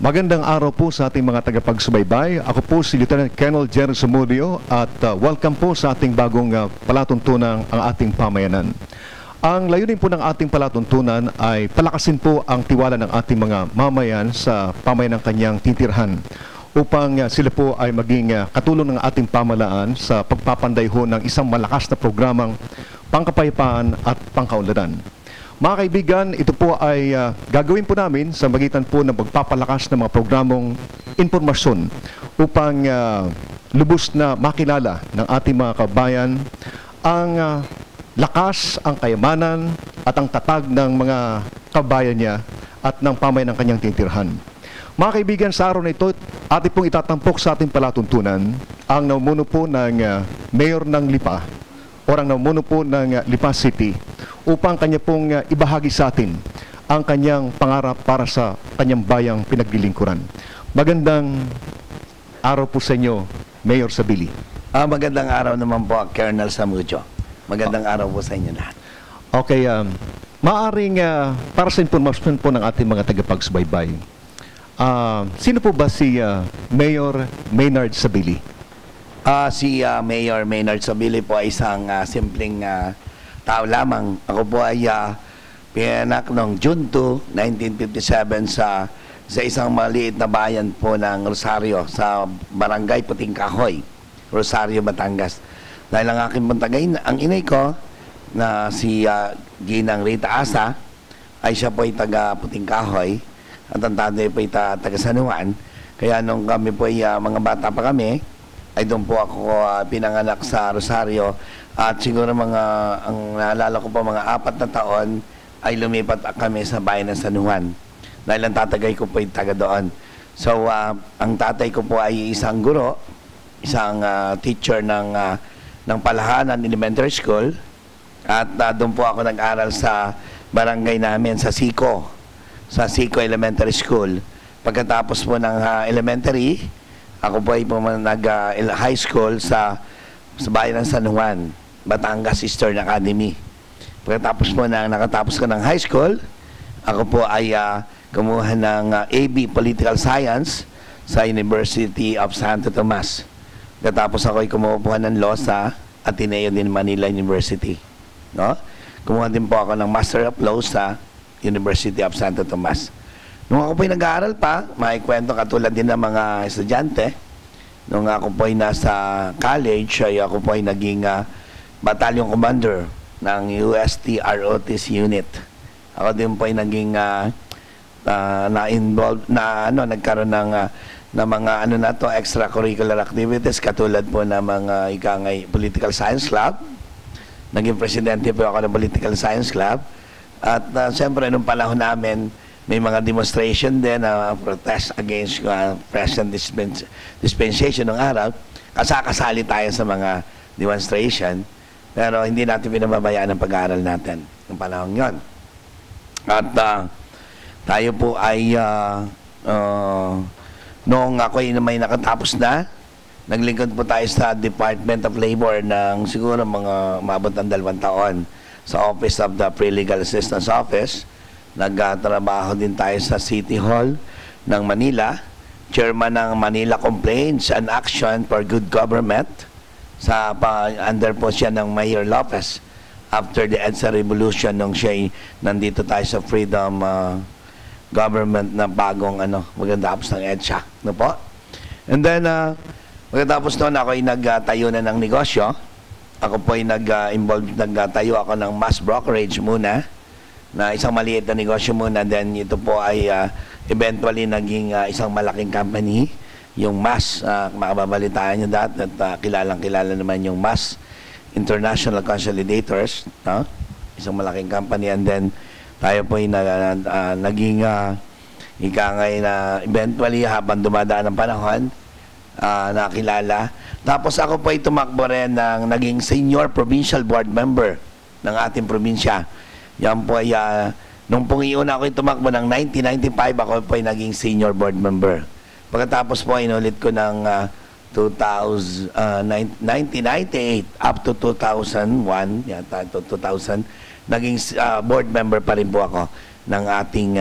Magandang araw po sa ating mga tagapagsubaybay. Ako po si Lieutenant Colonel Jerry Sumudio at welcome po sa ating bagong palatuntunan ang ating pamayanan. Ang layunin po ng ating palatuntunan ay palakasin po ang tiwala ng ating mga mamayan sa pamayanan kanyang titirhan upang sila po ay maging katulong ng ating pamalaan sa pagpapanday ho ng isang malakas na programang pangkapayapaan at pangkaunlaran. Mga kaibigan, ito po ay gagawin po namin sa magitan po ng pagpapalakas ng mga programong impormasyon upang lubos na makilala ng ating mga kabayan ang lakas, ang kayamanan at ang tatag ng mga kabayan niya at ng pamayan ng kanyang titirhan. Mga kaibigan, sa araw na ito, ating pong itatampok sa ating palatuntunan ang namumuno po ng Mayor ng Lipa o ang namumuno po ng Lipa City upang kanya pong ibahagi sa atin ang kanyang pangarap para sa kanyang bayang pinaglilingkuran. Magandang araw po sa inyo, Mayor Sabili. Magandang araw naman po, Colonel Samudio. Magandang araw po sa inyo lahat. Okay, maaring para sa informasyon po ng ating mga tagapagsubaybay, sino po ba si Mayor Maynard Sabili? Si Mayor Maynard Sabili po ay isang simpleng tao lamang. Ako po ay pinanak noong June 2, 1957 sa isang maliit na bayan po ng Rosario sa Barangay Puting Kahoy, Rosario, Batangas. Dahil ang aking pantagay, ang inay ko na si Ginang Rita Asa ay siya po ay taga Puting Kahoy at ang tatay po ay taga San Juan. Kaya nung kami po ay mga bata pa kami, ay doon po ako pinanganak sa Rosario. At siguro ang naalala ko po mga 4 na taon ay lumipat kami sa bayan ng San Juan. Dahil ang tatagay ko po ay taga doon. So, ang tatay ko po ay isang guro, isang teacher ng Palahanan Elementary School. At doon po ako nag-aral sa barangay namin sa Sico Elementary School. Pagkatapos po ng elementary, ako po ay nag-high school sa bayan ng San Juan, Batangas Eastern Academy. Pagkatapos po nakatapos ko ng high school, ako po ay kumuha ng AB Political Science sa University of Santo Tomas. Pagkatapos ako ay kumuha ng law sa Ateneo din Manila University. No? Kumuha din po ako ng Master of Law sa University of Santo Tomas. Nung ako po ay nag-aaral pa, maikwento katulad din ng mga estudyante, nung ako po ay nasa college, ay ako po ay naging battalion commander ng UST ROTC unit. Ako din po ay naging na-involved nagkaroon ng mga extracurricular activities katulad po ng mga political science club. Naging presidente po ako ng political science club. At siyempre nung panahon namin, may mga demonstration din na protest against present dispensation ng araw. Kasakasali tayo sa mga demonstration, pero hindi natin pinababayaan ang pag-aaral natin ng panahon yon. At tayo po ay noong ako ay may nakatapos na, naglingkod po tayo sa Department of Labor ng siguro mga maabot ng 2 taon sa Office of the Pre-Legal Assistance Office. Nagtatrabaho din tayo sa City Hall ng Manila, chairman ng Manila Complaints and Action for Good Government. Under po siya ng Mayor Lopez after the EDSA Revolution nung siya nandito tayo sa Freedom Government na bagong magandapos ng EDSA. No po? And then, pagkatapos noon ako ay nagtayo na ng negosyo. Ako po ay nagtayo ako ng mass brokerage muna, na isang maliit na negosyo muna, then ito po ay eventually naging isang malaking company, yung MAS. Makababalitaan nyo dati at kilalang-kilala naman yung MAS International Consolidators, no? Isang malaking company. And then tayo po ay naging ikangay na eventually habang dumadaan ng panahon, nakilala. Tapos ako po ay tumakbo rin ng naging senior provincial board member ng ating probinsya. Yan po ay, nung pong iuna ako tumakbo ng 1995, ako po ay naging senior board member. Pagkatapos po, inulit ko ng 1998 up to 2001, yata 2000, naging board member pa rin po ako. ng ating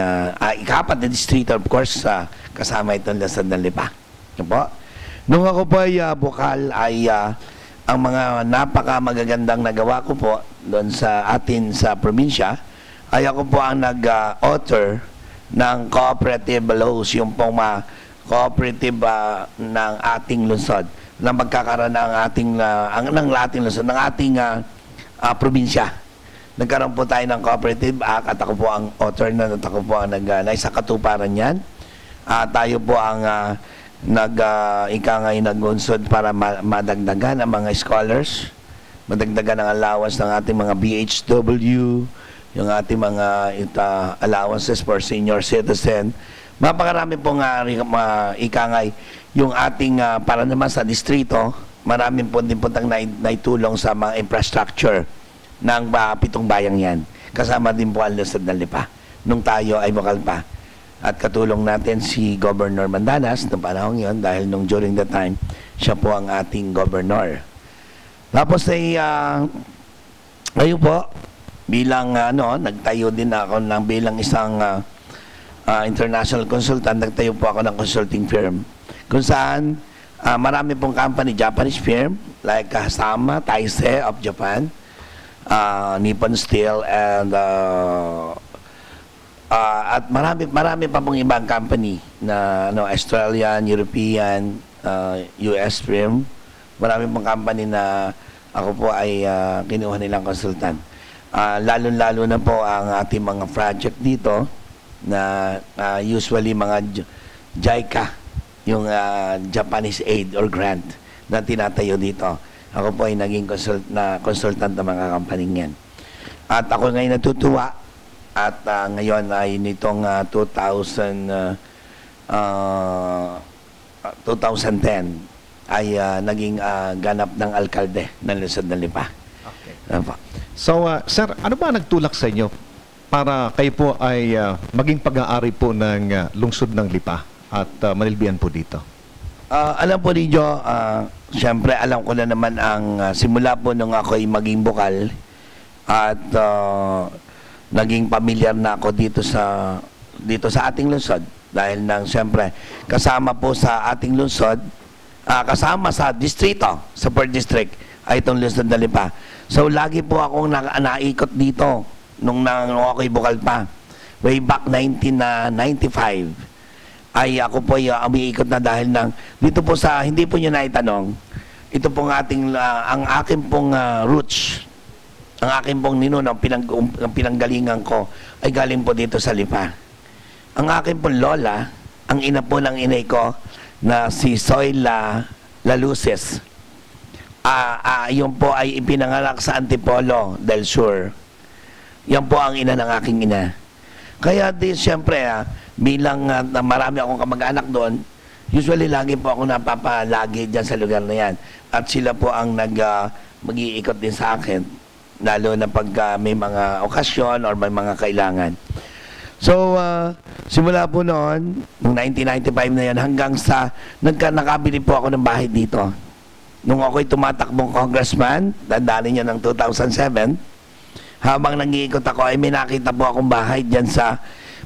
ikapat na distrito, of course, kasama itong Lungsod ng Lipa. Ano po? Nung ako po ay bukal, ay ang mga napaka-magagandang nagawa ko po doon sa atin sa probinsya, ay ako po ang nag-author ng cooperative laws, yung pong cooperative ng ating lungsod, na magkakaroon ng ating, ng ating lungsod, ng ating probinsya. Nagkaroon po tayo ng Cooperative Act at ako po ang author na at ako po ang naisakatuparan yan. Tayo po ang nag-unsod para madagdagan ang mga scholars, madagdagan ang allowance ng ating mga BHW, yung ating mga allowances for senior citizen. Mapakarami pong ikangay yung ating para naman sa distrito, maraming po din puntang naitulong sa mga infrastructure ng 7 bayang yan. Kasama din po ang Lungsod ng Lipa nung tayo ay bukal pa. At katulong natin si Governor Mandanas noong panahon yon dahil nung during the time, siya po ang ating governor. Tapos ay ngayon po, bilang nagtayo din ako ng bilang isang international consultant, nagtayo po ako ng consulting firm. Kung saan marami pong company, Japanese firm, like Hasama, Taisei of Japan, Nippon Steel, and at marami pa pong ibang company na Australian, European, US firm. Marami pong company na ako po ay kinuha nilang consultant. Lalo-lalo na po ang ating mga project dito na usually mga JICA, yung Japanese aid or grant na tinatayo dito. Ako po ay naging consultant ng mga kampaning yan. At ako ngayon natutuwa at ngayon ay nitong 2010 ay naging ganap ng alkalde ng Lungsod ng Lipa. Okay. So, sir, ano ba nagtulak sa inyo para kayo po ay maging pag-aari po ng Lungsod ng Lipa at manilbihan po dito? Alam po ninyo, siyempre alam ko na naman ang simula po nung ako ay maging bukal at naging pamilyar na ako dito sa ating lungsod dahil nang siyempre kasama po sa ating lungsod, kasama sa distrito, sa 4th district ay itong Lungsod ng Lipa. So lagi po akong naikot dito nung ako ay bukal pa. Way back 1995 ay ako po ay umiikot na dahil dito po sa, hindi po nyo naitanong, ito pong ang aking pong roots, ang aking pong ninuno, ang pinanggalingan ko, ay galing po dito sa Lipa. Ang aking pong lola, ang ina po ng inay ko, na si Zoila Laluces, yun po ay ipinanganak sa Antipolo del Sur. Yan po ang ina ng aking ina. Kaya di siyempre, bilang marami akong kamag-anak doon, usually lagi po ako napapalagi dyan sa lugar na yan. At sila po ang mag-iikot din sa akin, lalo na pag may mga okasyon or may mga kailangan. So, simula po noon, noong 1995 na yan, hanggang sa nakabili po ako ng bahay dito. Nung ako'y tumatakbong congressman, tandaan niyo ng 2007, habang nag-iikot ako, ay may nakita po akong bahay dyan sa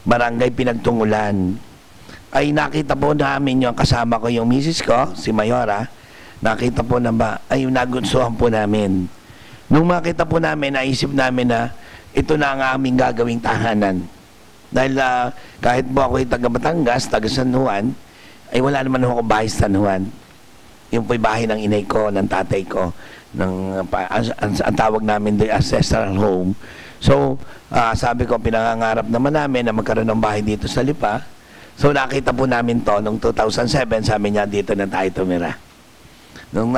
Barangay Pinagtungulan. Ay nakita po namin yung kasama ko, yung misis ko, si Mayora, nakita po na ay nagunsuhan po namin. Nung makita po namin, naisip namin na ito na ang aming gagawing tahanan. Dahil kahit po ako'y taga Batangas, taga San Juan, ay wala naman ako bahay sa San Juan. Yung po'y bahay ng inay ko, ng tatay ko, ang tawag namin the ancestral home. So, sabi ko, pinangangarap naman namin na magkaroon ng bahay dito sa Lipa. So, nakita po namin to noong 2007, sabi niya, dito na tayo tumira. Nung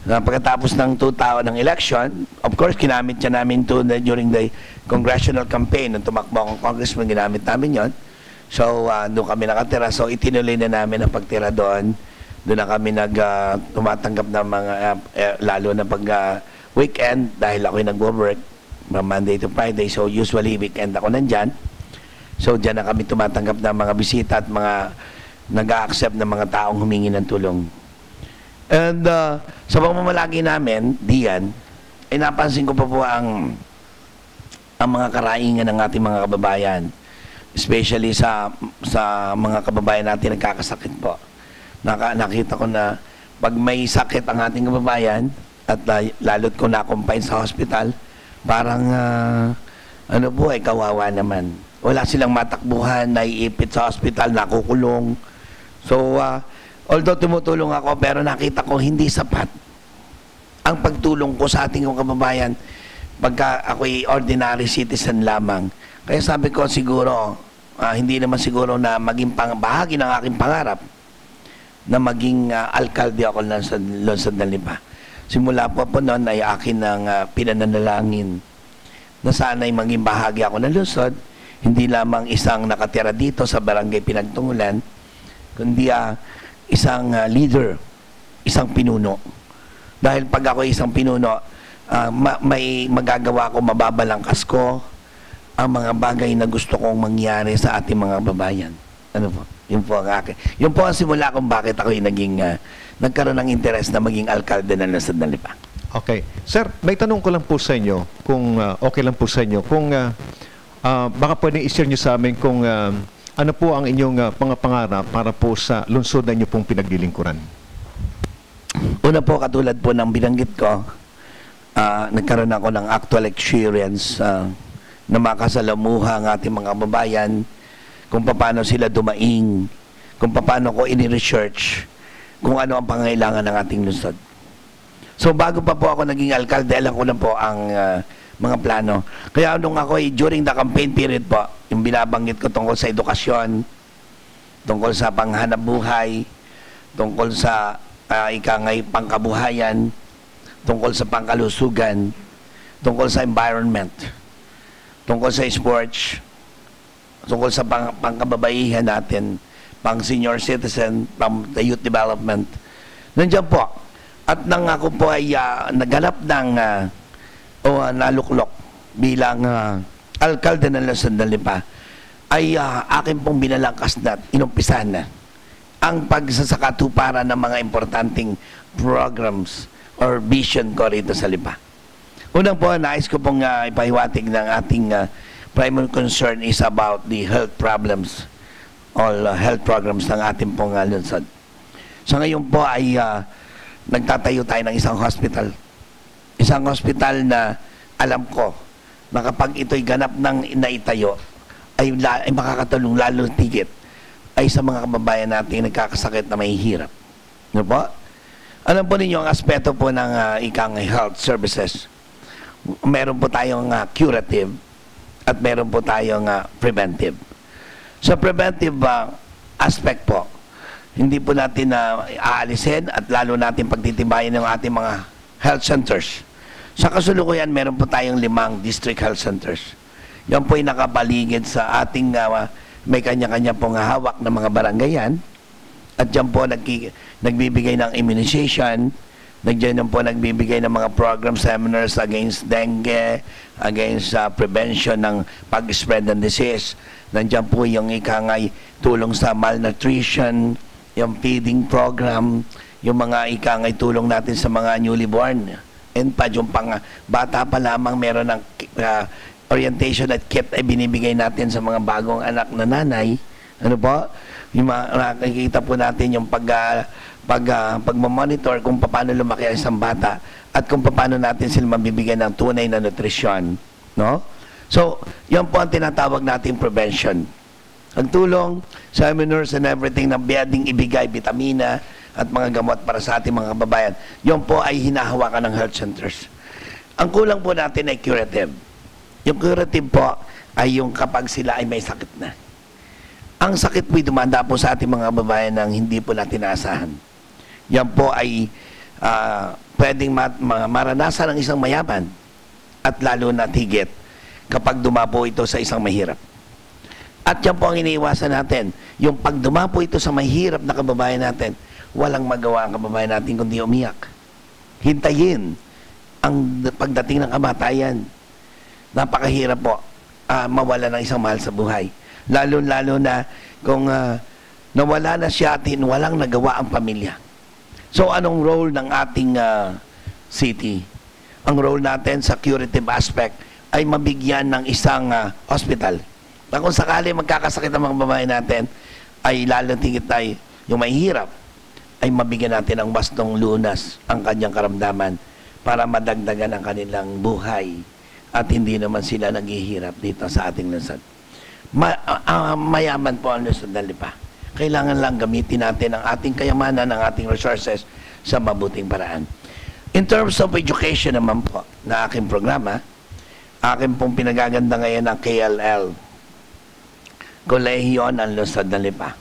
pagkatapos ng 2000 ng election, of course, ginamit siya namin to during the congressional campaign. Nung tumakbo akong congressman, ginamit namin yon. So, doon kami nakatira. So, itinuloy na namin ang pagtira doon. Doon na kami tumatanggap ng mga, lalo na pag weekend, dahil ako'y nag-work from Monday to Friday. So, usually weekend ako nandyan. So, dyan na kami tumatanggap ng mga bisita at mga nag-a-accept ng mga taong humingi ng tulong. And sa pamamalagi namin, diyan, ay napansin ko pa po ang ang mga karaingan ng ating mga kababayan, especially sa mga kababayan natin nagkakasakit po. Nakita ko na pag may sakit ang ating kababayan at lalo't kung na-confine sa hospital, parang ano po ay kawawa naman. Wala silang matakbuhan, naiipit sa hospital, nakukulong. So, although tumutulong ako, pero nakita ko hindi sapat ang pagtulong ko sa ating kababayan pagka ako'y ordinary citizen lamang. Kaya sabi ko siguro, hindi naman siguro na maging bahagi ng aking pangarap na maging alkalde ako sa Lungsod ng Lipa. Simula po noon ay akin ng pinananalangin na sana'y maging bahagi ako ng lungsod, hindi lamang isang nakatira dito sa barangay Pinagtungulan, kundi isang leader, isang pinuno. Dahil pag ako isang pinuno, may magagawa ko, mababalangkas ko ang mga bagay na gusto kong mangyari sa ating mga babayan. Ano po? Yun po ang akin. Yun po ang simula kung bakit ako nagkaroon ng interes na maging alkalde ng Lungsod ng Lipa. Okay. Sir, may tanong ko lang po sa inyo, kung okay lang po sa inyo, kung baka pwedeng i-share nyo sa amin kung ano po ang inyong pangapangarap para po sa lungsod na inyo pong pinaglilingkuran. Una po, katulad po ng binanggit ko, nagkaroon ako ng actual experience na makasalamuha ang ating mga babayan, kung paano sila dumaing, kung paano ko ini-research kung ano ang pangailangan ng ating lungsod. So bago pa po ako naging alkalde, alam ko na po ang mga plano. Kaya nung ako during the campaign period po, yung binabanggit ko tungkol sa edukasyon, tungkol sa panghanap buhay, tungkol sa ikangay pangkabuhayan, tungkol sa pangkalusugan, tungkol sa environment, tungkol sa sports, tungkol sa pangkababaihan natin, pang senior citizen, pang the youth development. Nandiyan po. At nang ako po ay naganap ng naluklok bilang alkalde ng Lungsod ng Lipa, ay akin pong binalangkas na inumpisahan na ang pagsasakatuparan ng mga importanteng programs or vision ko rito sa Lipa. Unang po, nais ko pong ipahiwatig ng ating primary concern is about the health problems, all health programs ng ating pong lungsod. So ngayon po ay nagtatayo tayo ng isang hospital. Isang hospital na alam ko na kapag ito'y ganap ng naitayo, ay makakatulong lalo tigit ay sa mga kababayan natin nagkakasakit na mahihirap. Ano po? Alam po ninyo ang aspeto po ng ikang health services. Meron po tayong curative at meron po tayong preventive. Sa preventive aspect po, hindi po natin aalisin at lalo natin pagtitibayin ng ating mga health centers. Sa kasulukuyan, meron po tayong 5 district health centers. Yan po ay nakapaligid sa ating may kanya-kanya pong hawak ng mga barangayan. At dyan po nagbibigay ng immunization. Nandiyan po nagbibigay ng mga program seminars against dengue, against prevention ng pag-spread ng disease. Nandiyan po yung ikangay tulong sa malnutrition, yung feeding program, yung mga ikangay tulong natin sa mga newly born. And pa yung bata pa lamang meron ng orientation at kit ay binibigay natin sa mga bagong anak na nanay. Ano po? Yung nakikita po natin yung pagmamonitor kung paano lumaki ang isang bata at kung paano natin sila mabibigyan ng tunay na nutrisyon. No? So, yan po ang tinatawag natin prevention. Ang tulong, seminars and everything na pwedeng ibigay, vitamina at mga gamot para sa ating mga kababayan, yan po ay hinahawakan ng health centers. Ang kulang po natin ay curative. Yung curative po ay yung kapag sila ay may sakit na. Ang sakit po'y dumanda po sa ating mga kababayan ng hindi po natin naasahan. Yan po ay pwedeng maranasan ng isang mayaman at lalo na tigit kapag dumapo ito sa isang mahirap. At yan po ang iniiwasan natin. Yung pag dumapo ito sa mahirap na kababayan natin, walang magawa ang kababayan natin kundi umiyak. Hintayin ang pagdating ng kamatayan. Napakahirap po mawala ng isang mahal sa buhay. Lalo-lalo na kung nawala na siya atin, walang nagawa ang pamilya. So, anong role ng ating city? Ang role natin sa curative aspect, ay mabigyan ng isang hospital. Na kung sakali magkakasakit ang mga babae natin, ay lalo tingit tayo yung mahihirap, ay mabigyan natin ng bastong lunas ang kanyang karamdaman para madagdagan ang kanilang buhay at hindi naman sila naghihirap dito sa ating lungsod. Mayaman po ang lungsod ng Lipa. Kailangan lang gamitin natin ang ating kayamanan, ang ating resources sa mabuting paraan. In terms of education naman po na aking programa, akin pong pinagaganda ngayon ang KLL, Kolehiyo ng Lungsod ng Lipa,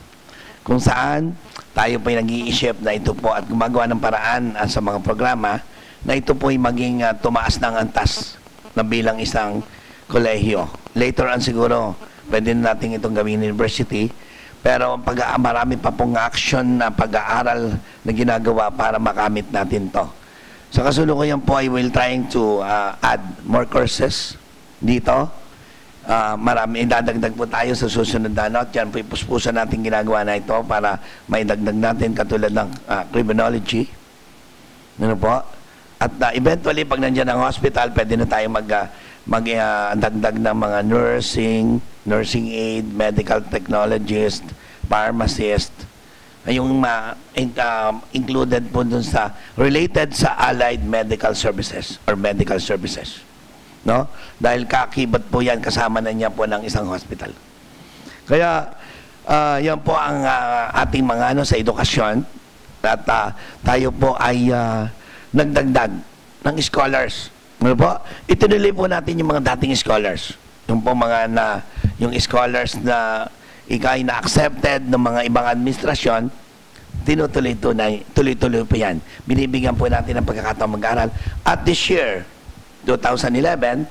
kung saan tayo po ay nag-iisip na ito po at gumagawa ng paraan sa mga programa na ito po ay maging tumaas ng antas na bilang isang kolehiyo. Later on siguro, pwede natin itong gawing university, pero marami pa pong action na pag-aaral na ginagawa para makamit natin to. Sa kasulukuyan po, I will trying to add more courses dito. Marami, idadagdag po tayo sa susunod na ano. Yan po ipuspusan natin ginagawa na ito para maidagdag natin katulad ng criminology. Ano po? At eventually, pag nandiyan ang hospital, pwede na tayo magdagdag ng mga nursing aid, medical technologist, pharmacist, yung included po dun sa related sa allied medical services or medical services. No? Dahil kakibat po yan, kasama na niya po ng isang hospital. Kaya, yan po ang ating mga sa edukasyon. At tayo po ay nagdagdag ng scholars. Ano po? Itinuloy po natin yung mga dating scholars. Yung po yung scholars na ikay na accepted ng mga ibang administrasyon, tuloy-tuloy po yan. Binibigyan po natin ng pagkakataong mag-aral. At this year, 2011,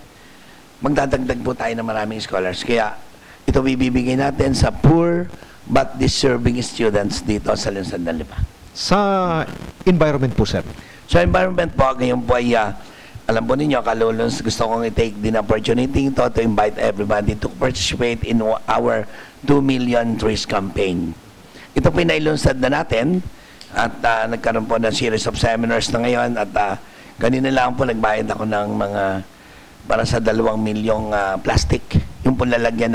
magdadagdag po tayo ng maraming scholars. Kaya ito bibigay natin sa poor but deserving students dito sa Lungsod ng Lipa. Sa environment po, sir? Sa environment po, ngayon po ay, alam po ninyo, kalulons, gusto kong i-take din opportunity ito to invite everybody to participate in our 2 million trees campaign. Ito po nailunsad na natin at nagkaroon po ng series of seminars na ngayon at kanina lang po nagbayad ako ng mga para sa 2 milyong plastic. Yung po lalagyan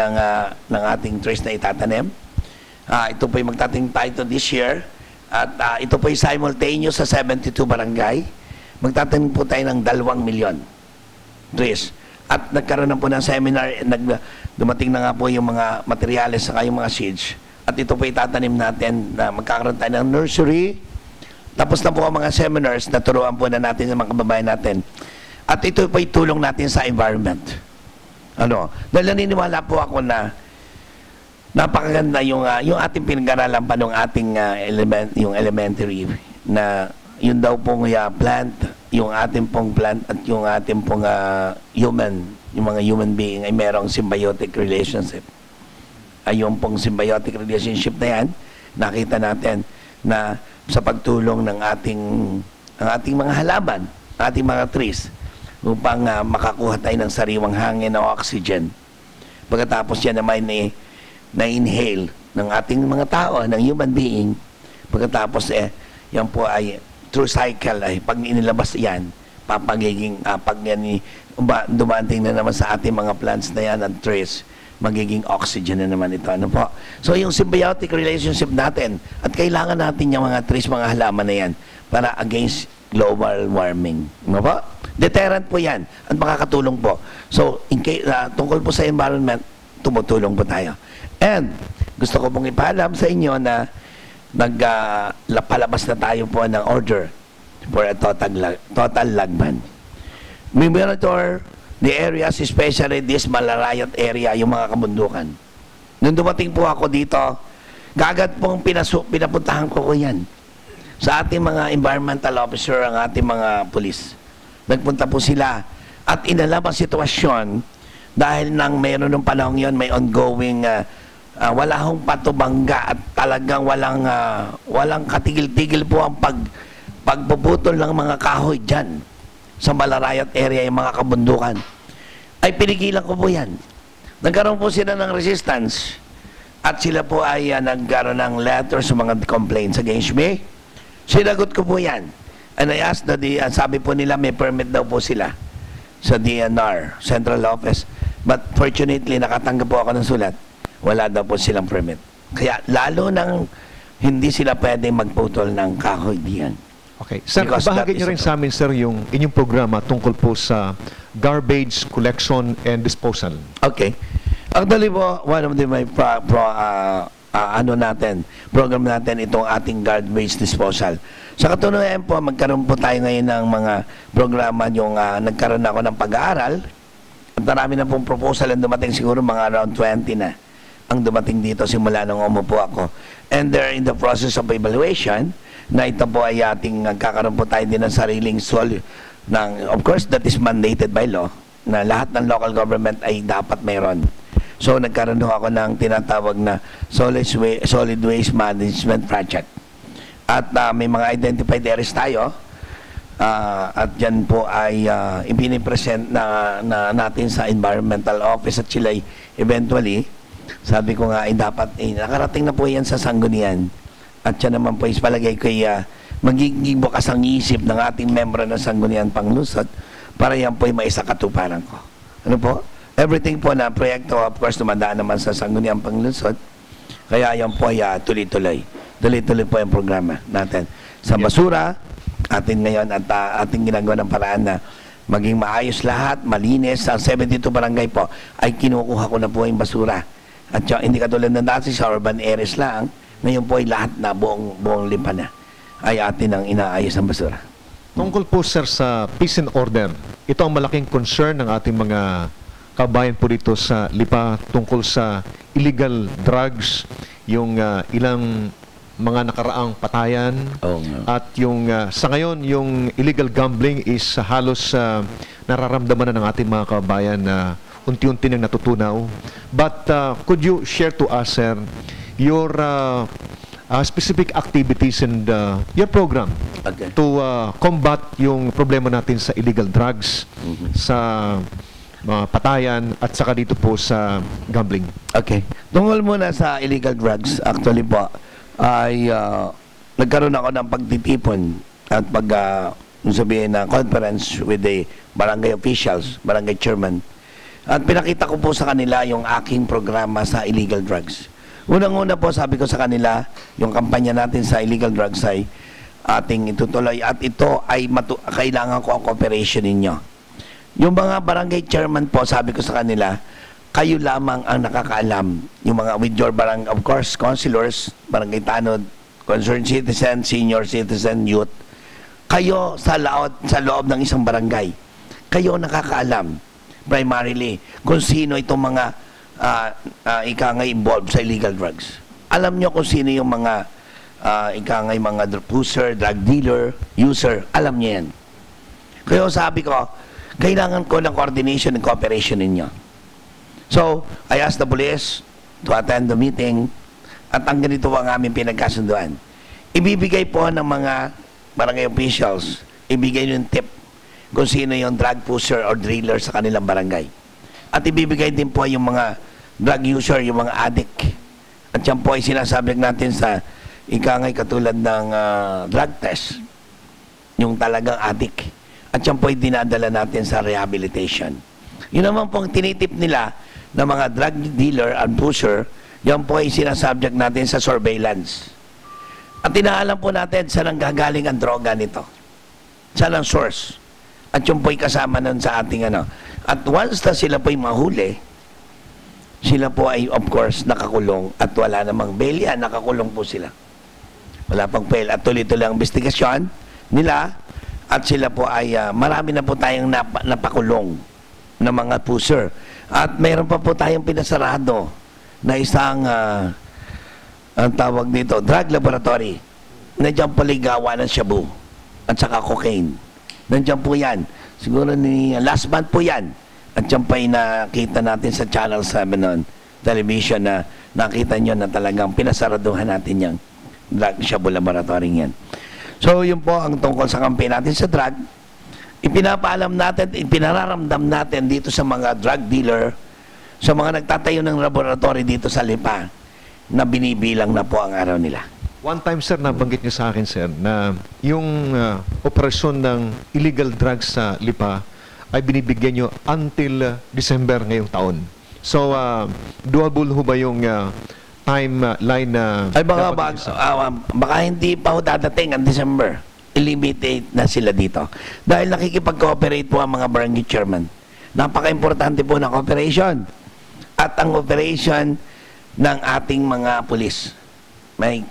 ng ating trees na itatanim. Ito po yung magtatanim tayo this year. At ito po yung simultaneous sa 72 barangay. Magtatanim po tayo ng 2 milyon trees. At nagkaroon na po ng seminar. Dumating na nga po yung mga materyales sa yung mga seeds. At ito po itatanim natin na magkakaroon tayo ng nursery. Tapos na po ang mga seminars na turuan po na natin sa mga kababayan natin. At ito po itulong natin sa environment. Dahil naniniwala po ako na napakaganda yung ating pinag-aralan pa ng ating yung elementary na yun daw pong plant, yung ating pong plant at yung ating pong yung mga human being ay merong symbiotic relationship. Ay yung pong symbiotic relationship na yan, nakita natin na sa pagtulong ng ating mga halaman, ating mga trees, upang makakuha tayo ng sariwang hangin o oxygen. Pagkatapos yan naman na-inhale ng ating mga tao, ng human being. Pagkatapos yan po ay true cycle ay pag inilabas yan, pag yan dumating na naman sa ating mga plants na yan at trees, magiging oxygen na naman ito. Ano po? So yung symbiotic relationship natin at kailangan natin yung mga trees, mga halaman na yan para against global warming. Ano po? Deterrent po yan at makakatulong po. So tungkol po sa environment, tumutulong po tayo. And gusto ko pong ipaalam sa inyo na palabas na tayo po ng order for a total lagban. We monitor the areas, especially this Malarayat area, yung mga kabundukan. Nung dumating po ako dito, kagad pong pinapuntahan ko yan. Sa ating mga environmental officer, ang ating mga pulis. Nagpunta po sila at inalam ang sitwasyon dahil nang mayroon ng panahon yon may ongoing wala hong patubangga at talagang walang katigil-tigil po ang pagpuputol ng mga kahoy dyan sa Malarayat area, yung mga kabundukan. Ay pinigilan ko po yan. Nagkaroon po sila ng resistance at sila po ay nagkaroon ng letters sa mga complaints against me. Sinagot ko po yan. And I asked sabi po nila may permit daw po sila sa DNR, Central Office. But fortunately, nakatanggap po ako ng sulat. Wala daw po silang permit. Kaya lalo nang hindi sila pwede magputol ng kahoy diyan. Okay. Sir, Because ibahagi that niyo is rin a sa amin, sir, yung inyong programa tungkol po sa garbage collection and disposal. Okay. Actually po, one of the my program natin itong ating garbage disposal. Sa katunayan po, magkaroon po tayo ngayon ng mga programa yung nagkaroon ako ng pag-aaral. At marami na pong proposal ang dumating, siguro mga around 20 na ang dumating dito simula nung umupo ako. And they're in the process of evaluation na ito po ay ating nagkakaroon po tayo din ng sariling of course, that is mandated by law, na lahat ng local government ay dapat mayroon. So, nagkaroon ako ng tinatawag na solid waste management project. At may mga identified areas tayo. At yan po ay ipinipresent na natin sa environmental office at sila eventually, sabi ko nga ay dapat, nakarating na po yan sa Sangguniang. At yan naman po is palagay ko magiging bukas ang isip ng ating membro ng Sangguniang Panglusod para yan po ay maisakatuparan ko. Ano po? Everything po na proyekto, of course, dumadaan naman sa Sangguniang Panglusod. Kaya yan po ay tuloy-tuloy. Tuloy-tuloy po yung programa natin. Sa basura, atin ngayon at ating ginagawa ng paraan na maging maayos lahat, malinis. Ang 72 barangay po ay kinukuha ko na po yung basura. At hindi katulad ng dati sa urban areas lang, ngayon po ay lahat na buong limpa na ay atin ang inaayos ang basura. Tungkol po, sir, sa peace and order, ito ang malaking concern ng ating mga kabayan po dito sa Lipa tungkol sa illegal drugs, yung ilang mga nakaraang patayan, at yung sa ngayon yung illegal gambling is halos nararamdaman na ng ating mga kabayan na unti-unti nang natutunaw. But could you share to us, sir, your specific activities and your program to combat yung problema natin sa illegal drugs, sa patayan, at saka dito po sa gambling? Okay. Tungkol muna sa illegal drugs, actually po, ay nagkaroon ako ng pagtitipon at sabihin na conference with the barangay officials, barangay chairman. At pinakita ko po sa kanila yung aking programa sa illegal drugs. Unang-una po, sabi ko sa kanila, yung kampanya natin sa illegal drugs ay ating itutuloy at ito ay kailangan ko ang cooperation ninyo. Yung mga barangay chairman po, sabi ko sa kanila, kayo lamang ang nakakaalam. Yung mga with your barangay, of course, councilors, barangay tanod, concerned citizen, senior citizen, youth, kayo sa loob ng isang barangay, kayo nakakaalam primarily kung sino itong mga ikangay involved sa illegal drugs. Alam nyo kung sino yung mga ikangay mga pusher, drug dealer, user, alam nyo yan. Kaya sabi ko, kailangan ko ng coordination and cooperation ninyo. So, I asked the police to attend the meeting at ang ganito ang aming pinagkasunduan. Ibibigay po ng mga barangay officials, ibigay yung tip kung sino yung drug pusher or dealer sa kanilang barangay. At ibibigay din po yung mga drug user, yung mga addict. At yan po ay sinasabi natin sa ikangay katulad ng drug test, yung talagang addict. At yan po ay dinadala natin sa rehabilitation. Yun naman po ang tinitip nila na mga drug dealer and pusher, yan po ay sinasubject natin sa surveillance. At inaalam po natin saan ang gagaling ang droga nito. Saan ang source. At yun po ay kasama nun sa ating At once na sila po ay mahuli, sila po ay of course nakakulong at wala namang bail yan, nakakulong po sila. Wala pang bail at tuloy-tuloy ang investigasyon nila at sila po ay marami na po tayong napakulong na mga pusher. At mayroon pa po tayong pinasarado na isang ang tawag dito, drug laboratory. Nandiyan po ligawa ng shabu at saka cocaine. Nandiyan po yan. Siguro last month po yan. At yan pa yung nakita natin sa Channel 7 noon, television, na nakita nyo na talagang pinasaraduhan natin yung drug shabu laboratory yan. So yun po ang tungkol sa campaign natin sa drug. Ipinapaalam natin, ipinararamdam natin dito sa mga drug dealer, sa mga nagtatayo ng laboratory dito sa Lipa, na binibilang na po ang araw nila. One time, sir, nabanggit niyo sa akin, sir, na yung operasyon ng illegal drugs sa Lipa ay binibigyan nyo until December ngayong taon. So, doable ho ba yung timeline na... Ay baka hindi pa ho dadating ang December. Illimitate na sila dito. Dahil nakikipag-cooperate po ang mga barangay chairman. Napaka-importante po ng cooperation. At ang operation ng ating mga pulis. May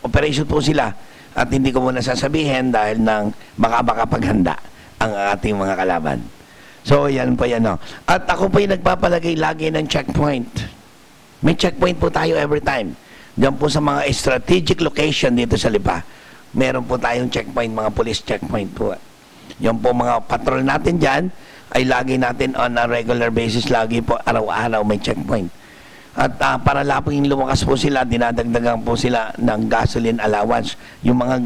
operation po sila. At hindi ko muna sasabihin dahil baka paghanda ang ating mga kalaban. So, yan po yan. No? At ako po yung nagpapalagay lagi ng checkpoint. May checkpoint po tayo every time. Diyan po sa mga strategic location dito sa Lipa. Meron po tayong checkpoint, mga police checkpoint po. Yung po mga patrol natin dyan, ay lagi natin on a regular basis, lagi po araw-araw may checkpoint. At para lapang lumakas po sila, dinadagdagan po sila ng gasoline allowance. Yung mga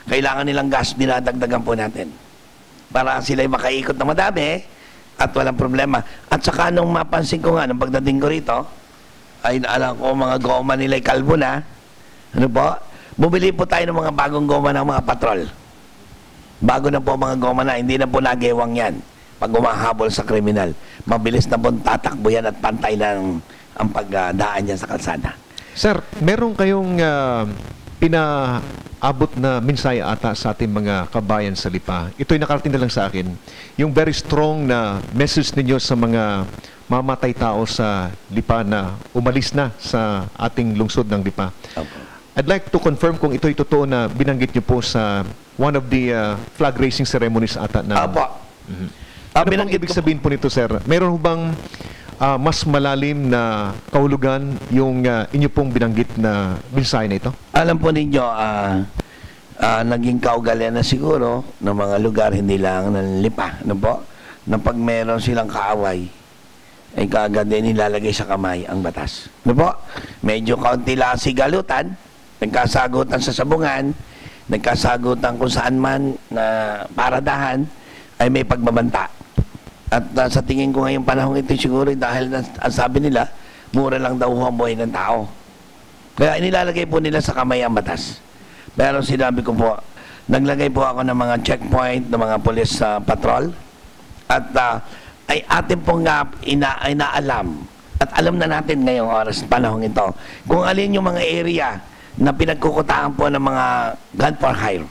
kailangan nilang gas, dinadagdagan po natin. Para sila makaikot na madami, at walang problema. At saka nung mapansin ko nga, nung pagdating ko rito, ay alam ko mga goma nila ay kalbo na. Ano po? Bumili po tayo ng mga bagong goma ng mga patrol. Bago na po mga goma na, hindi na po nagewang yan. Pag umahabol sa kriminal, mabilis na po tatakbo yan at pantay lang ang pagdaan niya sa kalsada. Sir, meron kayong pinaabot na minsaya ata sa ating mga kabayan sa Lipa. Ito'y nakarating na lang sa akin. Yung very strong na message ninyo sa mga mamatay tao sa Lipa na umalis na sa ating lungsod ng Lipa. Okay. I'd like to confirm kung ito'y totoo na binanggit niyo po sa one of the flag raising ceremonies ata na... Apo. Ano bang ibig sabihin po nito, sir? Meron bang mas malalim na kahulugan yung inyo pong binanggit na mensahe na ito? Alam po ninyo, naging kaugalian na siguro ng mga lugar, hindi lang ng Lipa, ano po? Na pag meron silang kaaway, ay kaagad din nilalagay sa kamay ang batas. Ano po? Medyo kaunti lang sigalutan, nagkasagutan sa sabungan, nagkasagutan kung saan man na paradahan, ay may pagbabanta. At sa tingin ko ngayong panahon ito siguro dahil ang sabi nila, mura lang daw ang buhay ng tao. Kaya inilalagay po nila sa kamay ang batas. Pero sinabi ko po, naglagay po ako ng mga checkpoint, ng mga police patrol. At ay atin pong inaalam. At alam na natin ngayong oras, panahon ito, kung alin yung mga area na pinagkukutaan po ng mga gun for hire.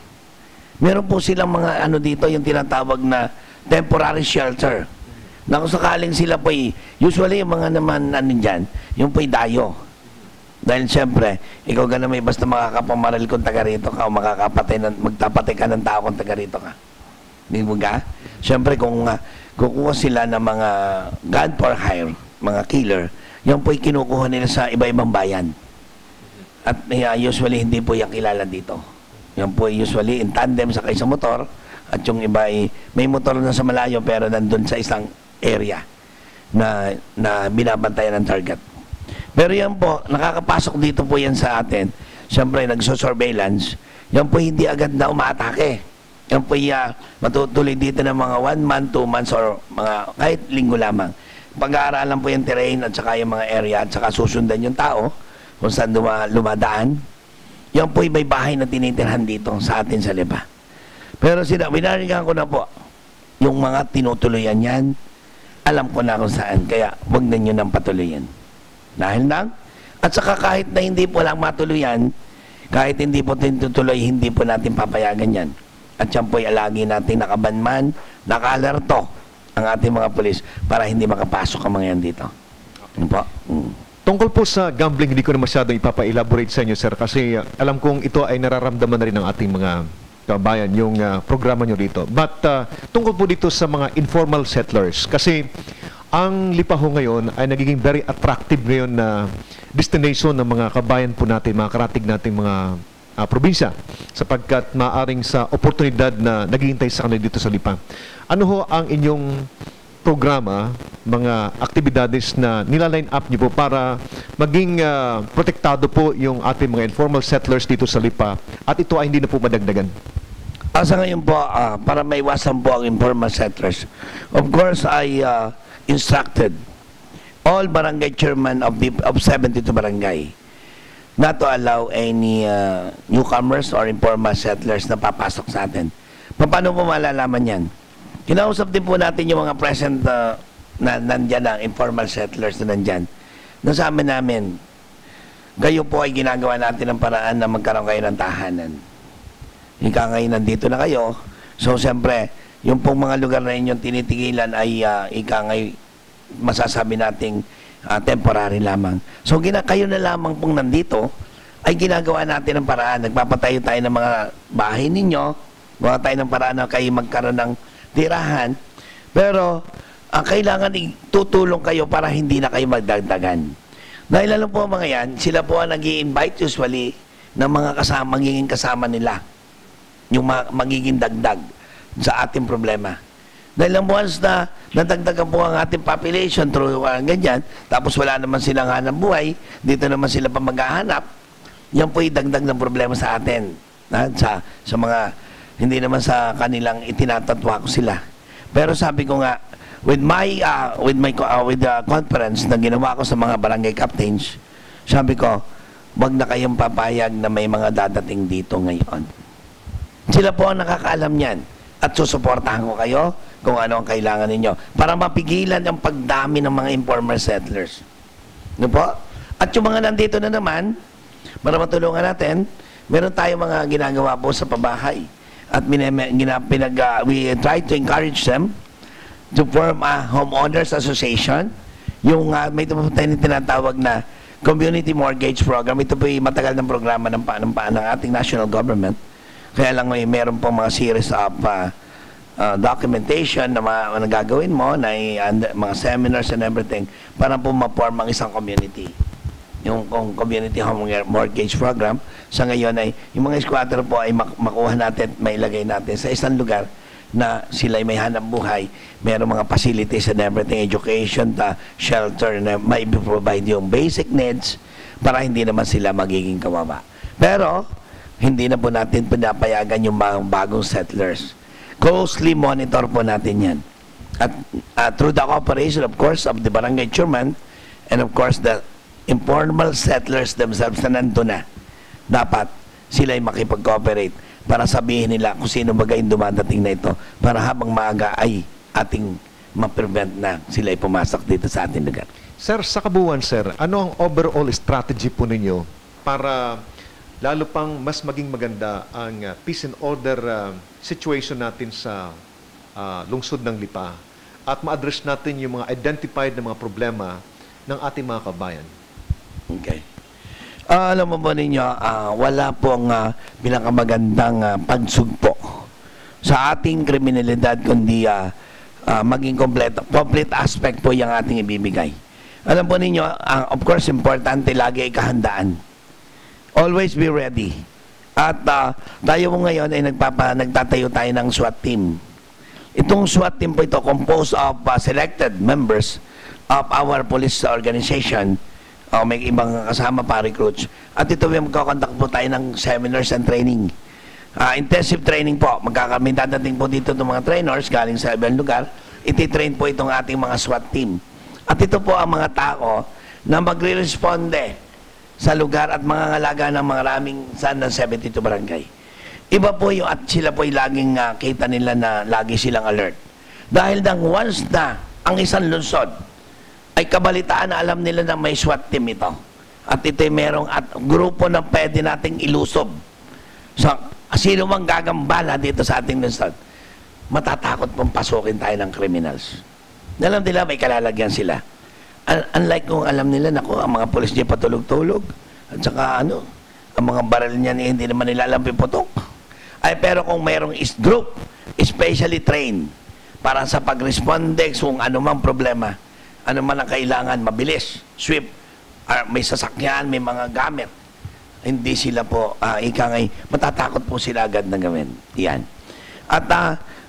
Meron po silang mga dito, yung tinatawag na temporary shelter. Na kung sakaling sila po usually yung mga naman dyan, yung po dayo. Dahil siyempre, ikaw gana may basta makakapamaril kung taga rito ka o magtapatay ka ng tao kung taga rito ka. Hindi mo ga? Siyempre kung kukuha sila ng mga gun for hire, mga killer, yan po kinukuha nila sa iba-ibang bayan. At usually hindi po yan kilala dito. Yan po usually in tandem sa isang motor. At yung iba may motor na sa malayo pero nandun sa isang area na binabantayan ng target. Pero yan po, nakakapasok dito po yan sa atin. Siyempre, nagso-surveillance. Yan po hindi agad na umaatake. Yan po matutuloy dito ng mga 1 month, 2 months or mga kahit linggo lamang. Pag-aaralan po yung terrain at saka yung mga area at saka susundan yung tao kung saan lumadaan. Yan po may bahay na tinitirhan dito sa atin sa Lipa. Pero binarigan ko na po, yung mga tinutuloyan yan, alam ko na kung saan, kaya huwag na nyo nang patuloyan. Dahil lang, at saka kahit na hindi po lang matuluyan, kahit hindi po tinutuloy, hindi po natin papayagan yan. At yan po'y alagi natin nakabanman, naka-alerto ang ating mga pulis para hindi makapasok ang mga yan dito. Ano po? Tungkol po sa gambling, hindi ko na masyadong ipapa-elaborate sa inyo, sir, kasi alam kong ito ay nararamdaman na rin ng ating mga kabayan, yung programa nyo dito. But tungkol po dito sa mga informal settlers, kasi ang Lipa ho ngayon ay nagiging very attractive ngayon na destination ng mga kabayan po natin, mga karatig natin mga probinsya, sapagkat maaring sa oportunidad na naghihintay sa kanila dito sa Lipa. Ano ho ang inyong programa, mga aktibidades na nilaline up niyo po para maging protektado po yung ating mga informal settlers dito sa Lipa at ito ay hindi na po madagdagan? Sa ngayon po, para maiwasan po ang informal settlers, of course, I instructed all barangay chairman of 72 barangay not to allow any newcomers or informal settlers na papasok sa atin. Paano po malalaman yan? Kinausap din po natin yung mga present na nandyan ang informal settlers na nandyan. Nasabi namin, kayo po ay ginagawa natin ng paraan na magkaroon kayo ng tahanan. Ika ngayon nandito na kayo. So, siyempre, yung pong mga lugar na inyong tinitigilan ay ika ngayon masasabi nating temporary lamang. So, kayo na lamang pong nandito ay ginagawa natin ng paraan. Nagpapatayo tayo ng mga bahay ninyo. Gawa tayo ng paraan na kayo magkaroon ng tirahan. Pero, kailangan tutulong kayo para hindi na kayo magdagdagan. Dahil alam po mga yan, sila po ang nag-i-invite usually ng mga magiging kasama nila. Yung magiging dagdag sa ating problema. Dahil ang once na nadagdagan po ang ating population through ganyan, tapos wala naman silang hanap buhay, dito naman sila pa maghahanap, yan po yung dagdag ng problema sa atin. Sa mga, hindi naman sa kanilang itinatatwa ko sila. Pero sabi ko nga, with the conference na ginawa ko sa mga barangay captains, sabi ko, wag na kayong papayag na may mga dadating dito ngayon. Sila po ang nakakaalam niyan at susuportahan ko kayo kung ano ang kailangan ninyo para mapigilan ang pagdami ng mga informal settlers. Ano po? At yung mga nandito na naman, para matulungan natin, meron tayong mga ginagawa po sa pabahay. At we try to encourage them to form a homeowners association. Yung may tinatawag na community mortgage program. Ito po yung matagal ng programa ng ating national government. Kaya lang meron po mga series of documentation na gagawin mo, na mga seminars and everything para po ma-form ang isang community. Yung community home mortgage program, sa ngayon ay yung mga squatter po ay makuha natin, mailagay natin sa isang lugar na sila ay may hanap buhay, mayroong mga facilities and everything, education, shelter, na may provide yung basic needs para hindi naman sila magiging kawawa. Pero, hindi na po natin pinapayagan yung mga bagong settlers. Closely monitor po natin yan. At through the cooperation, of course, of the barangay chairman and of course, the informal settlers themselves na nandun na, dapat sila ay makipag-cooperate para sabihin nila kung sino bagay dumadating na ito para habang maaga ay ating ma-prevent na sila ay pumasok dito sa ating lugar. Sir, sa kabuuan, sir, ano ang overall strategy po ninyo para lalo pang mas maging maganda ang peace and order situation natin sa lungsod ng Lipa at ma-address natin yung mga identified na mga problema ng ating mga kabayan? Okay. Alam mo ba ninyo, wala pong pinakamagandang pagsugpo sa ating kriminalidad kundi maging complete aspect po yung ating ibibigay. Alam po ninyo, of course, importante lagi ay kahandaan. Always be ready. At tayo po ngayon ay nagtatayo tayo ng SWAT team. Itong SWAT team po ito composed of selected members of our police organization. May ibang kasama pa recruits. At ito yung magkakontak po tayo ng seminars and training. Intensive training po. Magkakami dadating po dito ng mga trainers galing sa ibang lugar. Iti-train po itong ating mga SWAT team. At ito po ang mga tao na magre-responde sa lugar at mga ngalaga ng maraming saan ng 72 barangay. Iba po yung at sila po yung laging kita nila na lagi silang alert. Dahil nang once na ang isang lungsod ay kabalitaan na alam nila na may SWAT team ito. At ito ay merong grupo na pwede nating ilusob. So, sino mang gagambala dito sa ating lungsod, matatakot pong pasukin tayo ng criminals. Alam nila may kalalagyan sila. Unlike kung alam nila, naku, ang mga polis niya patulog-tulog, at saka ang mga baril niya hindi naman nila alam piputok. Ay, pero kung mayroong group, especially trained, para sa pag-responde kung anumang problema, ano man ang kailangan, mabilis, swift, may sasakyan, may mga gamit, hindi sila po, matatakot po sila agad na gawin. Yan. At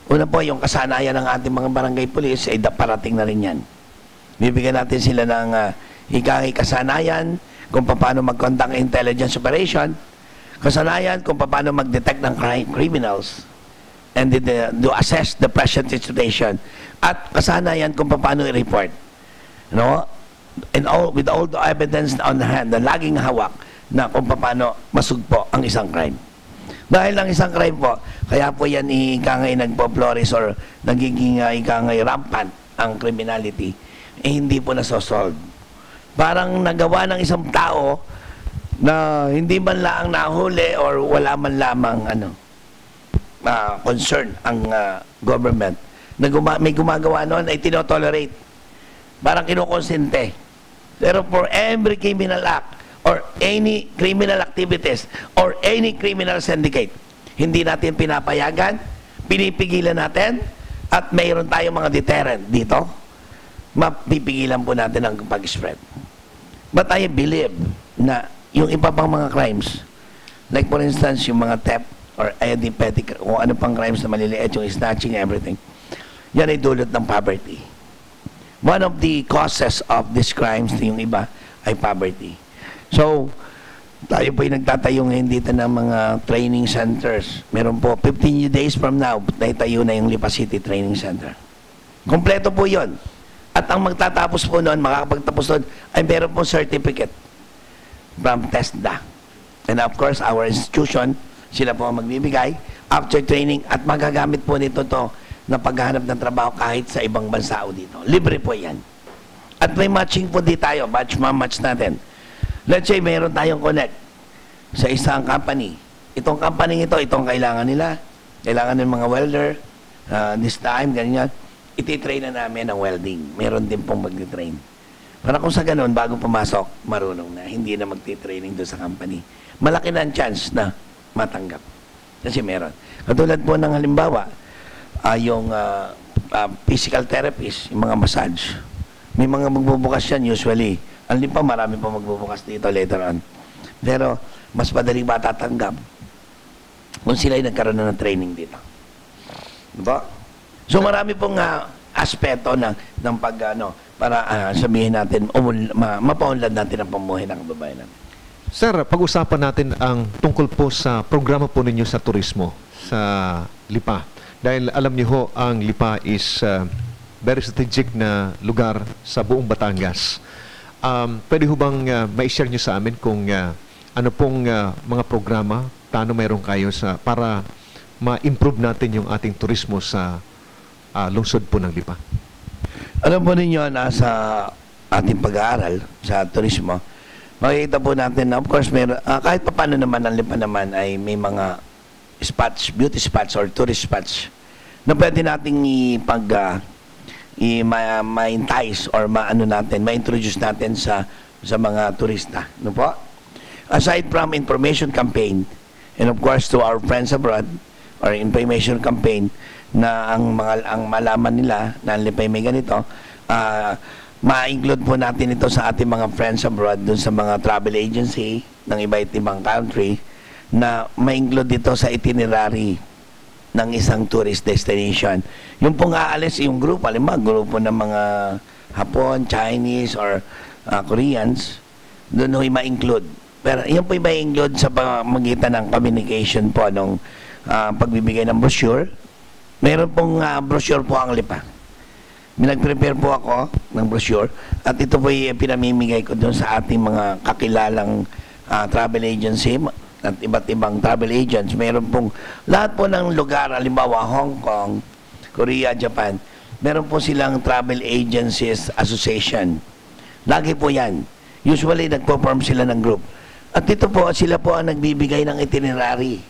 una po, yung kasanayan ng ating mga barangay police, ay parating na rin yan. Bibigyan natin sila ng kasanayan kung paano mag-conduct intelligence operation, kasanayan kung paano mag-detect ng criminals, and to assess the present situation, at kasanayan kung paano i-report. No? And with all the evidence on hand na laging hawak na kung paano masugpo ang isang crime. Dahil lang isang crime po, kaya po yan ikangay nagpo-flourish or nagiging ikangay rampant ang criminality, hindi po nasosolve. Parang nagawa ng isang tao na hindi man lang nahuli or wala man lamang concern ang government na may gumagawa noon ay tinotolerate. Parang kinukonsente. Pero for every criminal act or any criminal activities or any criminal syndicate, hindi natin pinapayagan, pinipigilan natin, at mayroon tayong mga deterrent dito, mapipigilan po natin ang pag-spread. But I believe na yung iba pang mga crimes, like for instance, yung mga theft or any petty, o ano pang crimes na maliliit, yung snatching, everything, yan ay dulot ng poverty. One of the causes of these crimes, yung iba, ay poverty. So, tayo po yung nagtatayo ngayon dito ng mga training centers. Meron po, 15 days from now, tayo na yung Lipa City Training Center. Kompleto po yon. At ang magtatapos po noon, makakapagtapos noon, ay meron po certificate from TESDA. And of course, our institution, sila po ang magbibigay after training at magagamit po nito to na paghahanap ng trabaho kahit sa ibang bansa o dito. Libre po yan. At may matching po di tayo, match natin. Let's say, mayroon tayong connect sa isang company. Itong company ito, itong kailangan nila. Kailangan ng mga welder, this time, ganyan. Ititrain na namin ang welding. Meron din pong mag-train. Para kung sa ganun, bago pumasok, marunong na. Hindi na magti-training doon sa company. Malaki na ang chance na matanggap. Kasi meron. Katulad po ng halimbawa, yung physical therapist, yung mga massage. May mga magbubukas yan usually. Ang Lipa, marami pa magbubukas dito later on. Pero, mas madaling matatanggap kung sila ay nagkaroon na ng training dito. Diba? So, marami pong aspeto ng para sabihin natin, mapaunlad natin ang pamuhay ng kababayan natin. Sir, pag-usapan natin ang tungkol po sa programa po ninyo sa turismo sa Lipa. Dahil alam niyo ho, ang Lipa is very strategic na lugar sa buong Batangas. Pwede ho bang ma-share nyo sa amin kung ano pong mga programa, paano mayroon kayo para ma-improve natin yung ating turismo sa lungsod po ng Lipa? Alam po ninyo, nasa ating pag-aaral sa turismo, makikita po natin na of course, kahit pa paano naman ang Lipa naman ay may mga spots, beauty spots or tourist spots na pwede nating ma-entice or ma-introduce natin sa mga turista. No po? Aside from information campaign, and of course to our friends abroad, or information campaign, na ang malaman nila na ang Lipay may ganito, ma-include po natin ito sa ating mga friends abroad, dun sa mga travel agency ng iba't ibang country, na ma-include dito sa itinerary ng isang tourist destination. Yung pong aalis yung grupo, grupo ng mga Hapon, Chinese, or Koreans, doon ho'y ma-include. Pero yun po ma-include sa pamagitan ng communication po nung pagbibigay ng brochure. Meron pong brochure po ang Lipa. Nag-prepare po ako ng brochure at ito po pinamimigay ko doon sa ating mga kakilalang travel agency at iba't ibang travel agents. Meron pong lahat po ng lugar, halimbawa Hong Kong, Korea, Japan, meron po silang travel agencies association. Lagi po yan. Usually nagpo-form sila ng group. At ito po, sila po ang nagbibigay ng itinerary.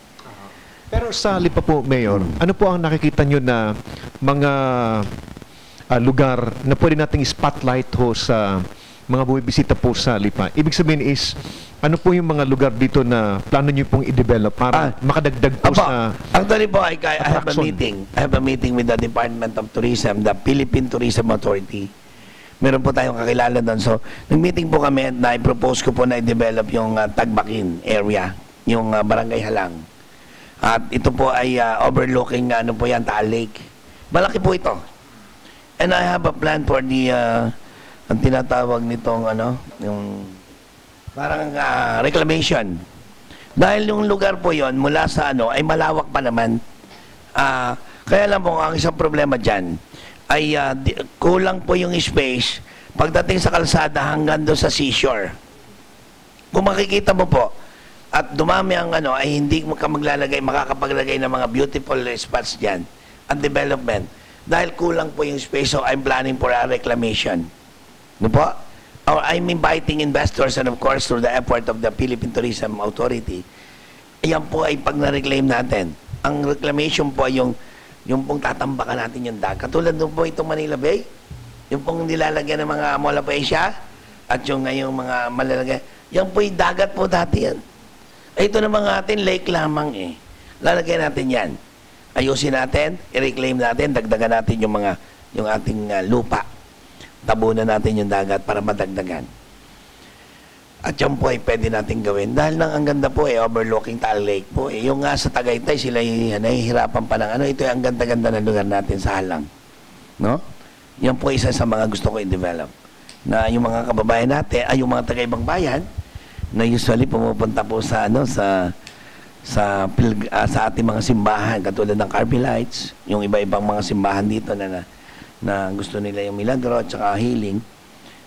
Pero sa Lipa po, Mayor, ano po ang nakikita nyo na mga lugar na pwede nating spotlight ho sa mga bumibisita po sa Lipa? Ibig sabihin is, ano po yung mga lugar dito na plano nyo pong i-develop para makadagdag po sa actually po, I have a meeting. I have a meeting with the Department of Tourism, the Philippine Tourism Authority. Meron po tayong kakilala doon. So, nag-meeting po kami at na-propose ko po na i-develop yung Tagbakin area, yung Barangay Halang. At ito po ay overlooking Taal Lake. Malaki po ito. And I have a plan for the ang tinatawag nitong yung parang reclamation. Dahil yung lugar po yon mula sa ay malawak pa naman. Kaya lang po ang isang problema dyan ay kulang po yung space pagdating sa kalsada hanggang doon sa seashore. Kung makikita mo po, at dumami ang ano, ay hindi mo ka makakapaglagay ng mga beautiful spots dyan at development. Dahil kulang po yung space, so I'm planning for a reclamation. No po? Or I'm inviting investors and of course through the effort of the Philippine Tourism Authority. Ayan po ay pag na-reclaim natin. Ang reclamation po ay yung pong tatambakan natin yung dagat. Katulad nung po itong Manila Bay, yung pong nilalagyan ng mga Mola Asia at yung ngayong mga malalagay. Yan po yung dagat po dati yan. Ito naman atin, lake lamang eh. Lalagyan natin yan. Ayusin natin, i-reclaim natin, dagdagan natin yung ating lupa. Tabunan natin yung dagat para madagdagan. At yan po ay pwede natin gawin. Dahil ang ganda po overlooking Taal Lake po. Yung nga sa Tagaytay, sila nahihirapan pa ng ano. Ito ang ganda-ganda na lugar natin sa Halang. No? Yan po isa sa mga gusto ko i-develop. Na yung mga kababayan natin, ay yung mga taga-ibang bayan, na usually pumupunta po sa ating mga simbahan, katulad ng Carmelites, yung iba-ibang mga simbahan dito na gusto nila yung milagro at saka healing.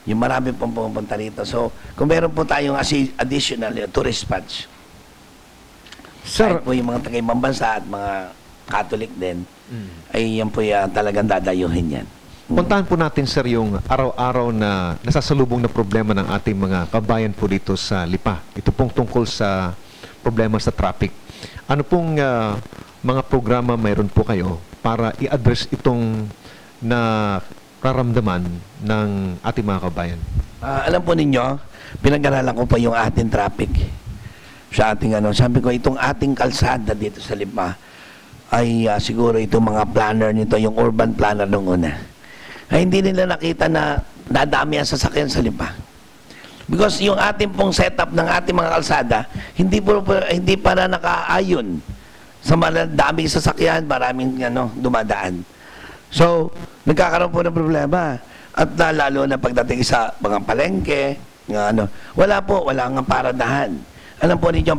Yung marami pong pumunta rito. So, kung meron po tayong additional tourist spots, Sir, kahit po yung mga taga-ibang bansa at mga Catholic din, ay yan po talagang dadayuhin yan. puntahan po natin, sir, yung araw-araw na nasasalubong na problema ng ating mga kabayan po dito sa Lipa. Ito pong tungkol sa problema sa traffic. Ano pong mga programa mayroon po kayo para i-address itong nararamdaman ng ating mga kabayan? Alam po ninyo, pinag-aralan ko pa yung ating traffic sa ating sabi ko, itong ating kalsada dito sa Lipa ay siguro itong mga planner nito, yung urban planner nung una, ay hindi nila nakita na dadami ang sasakyan sa Lipa. Because yung ating pong setup ng ating mga kalsada, hindi para nakaayon sa daming sasakyan, maraming dumadaan. So, nagkakaroon po ng problema. At lalo na pagdating sa mga palengke, wala nga paradahan. Alam po ninyo,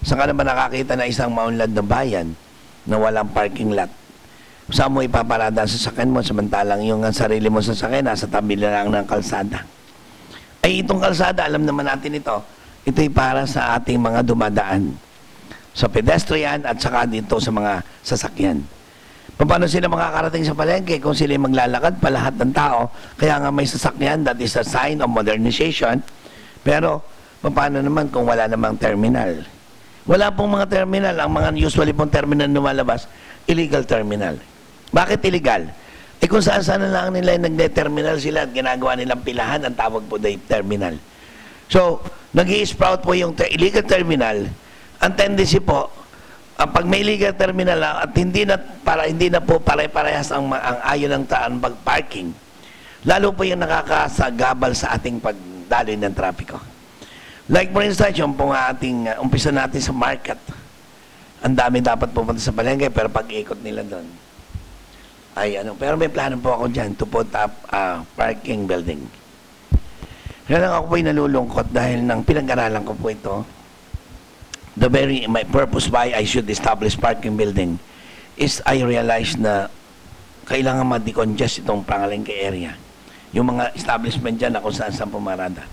saan ka naman nakakita na isang maunlad na bayan na walang parking lot? Saan mo ipaparada sa sasakyan mo, samantalang yung sarili mo sa sasakyan, nasa tabi lang ng kalsada. Ay itong kalsada, alam naman natin ito'y para sa ating mga dumadaan. Sa pedestrian at saka dito sa mga sasakyan. Paano sila makakarating sa palengke kung sila maglalakad pa lahat ng tao? Kaya nga may sasakyan, that is a sign of modernization. Pero, paano naman kung wala namang terminal? Wala pong mga terminal. Ang mga usually pong terminal na lumalabas, illegal terminal. Bakit illegal? Kung saan-saan na lang nila nagde-terminal sila at ginagawa nilang pilahan, ang tawag po na terminal. So, nag-i-sprout po yung illegal terminal. Ang tendency po, pag may illegal terminal at hindi na po pare-parehas ang ayon ng pag-parking, lalo po yung nakakasagabal sa ating pagdaloy ng trapiko. Like for instance, yung pong umpisa natin sa market, ang dami dapat pupunta sa palengke, pero pag-ikot nila doon, pero may plano po ako dyan to put up parking building. Kaya lang ako po'y nalulungkot dahil nang pinag-aralan ko po ito, my purpose why I should establish parking building is I realized na kailangan ma-decongest itong Pangalengke area. Yung mga establishment dyan na kung saan pumarada.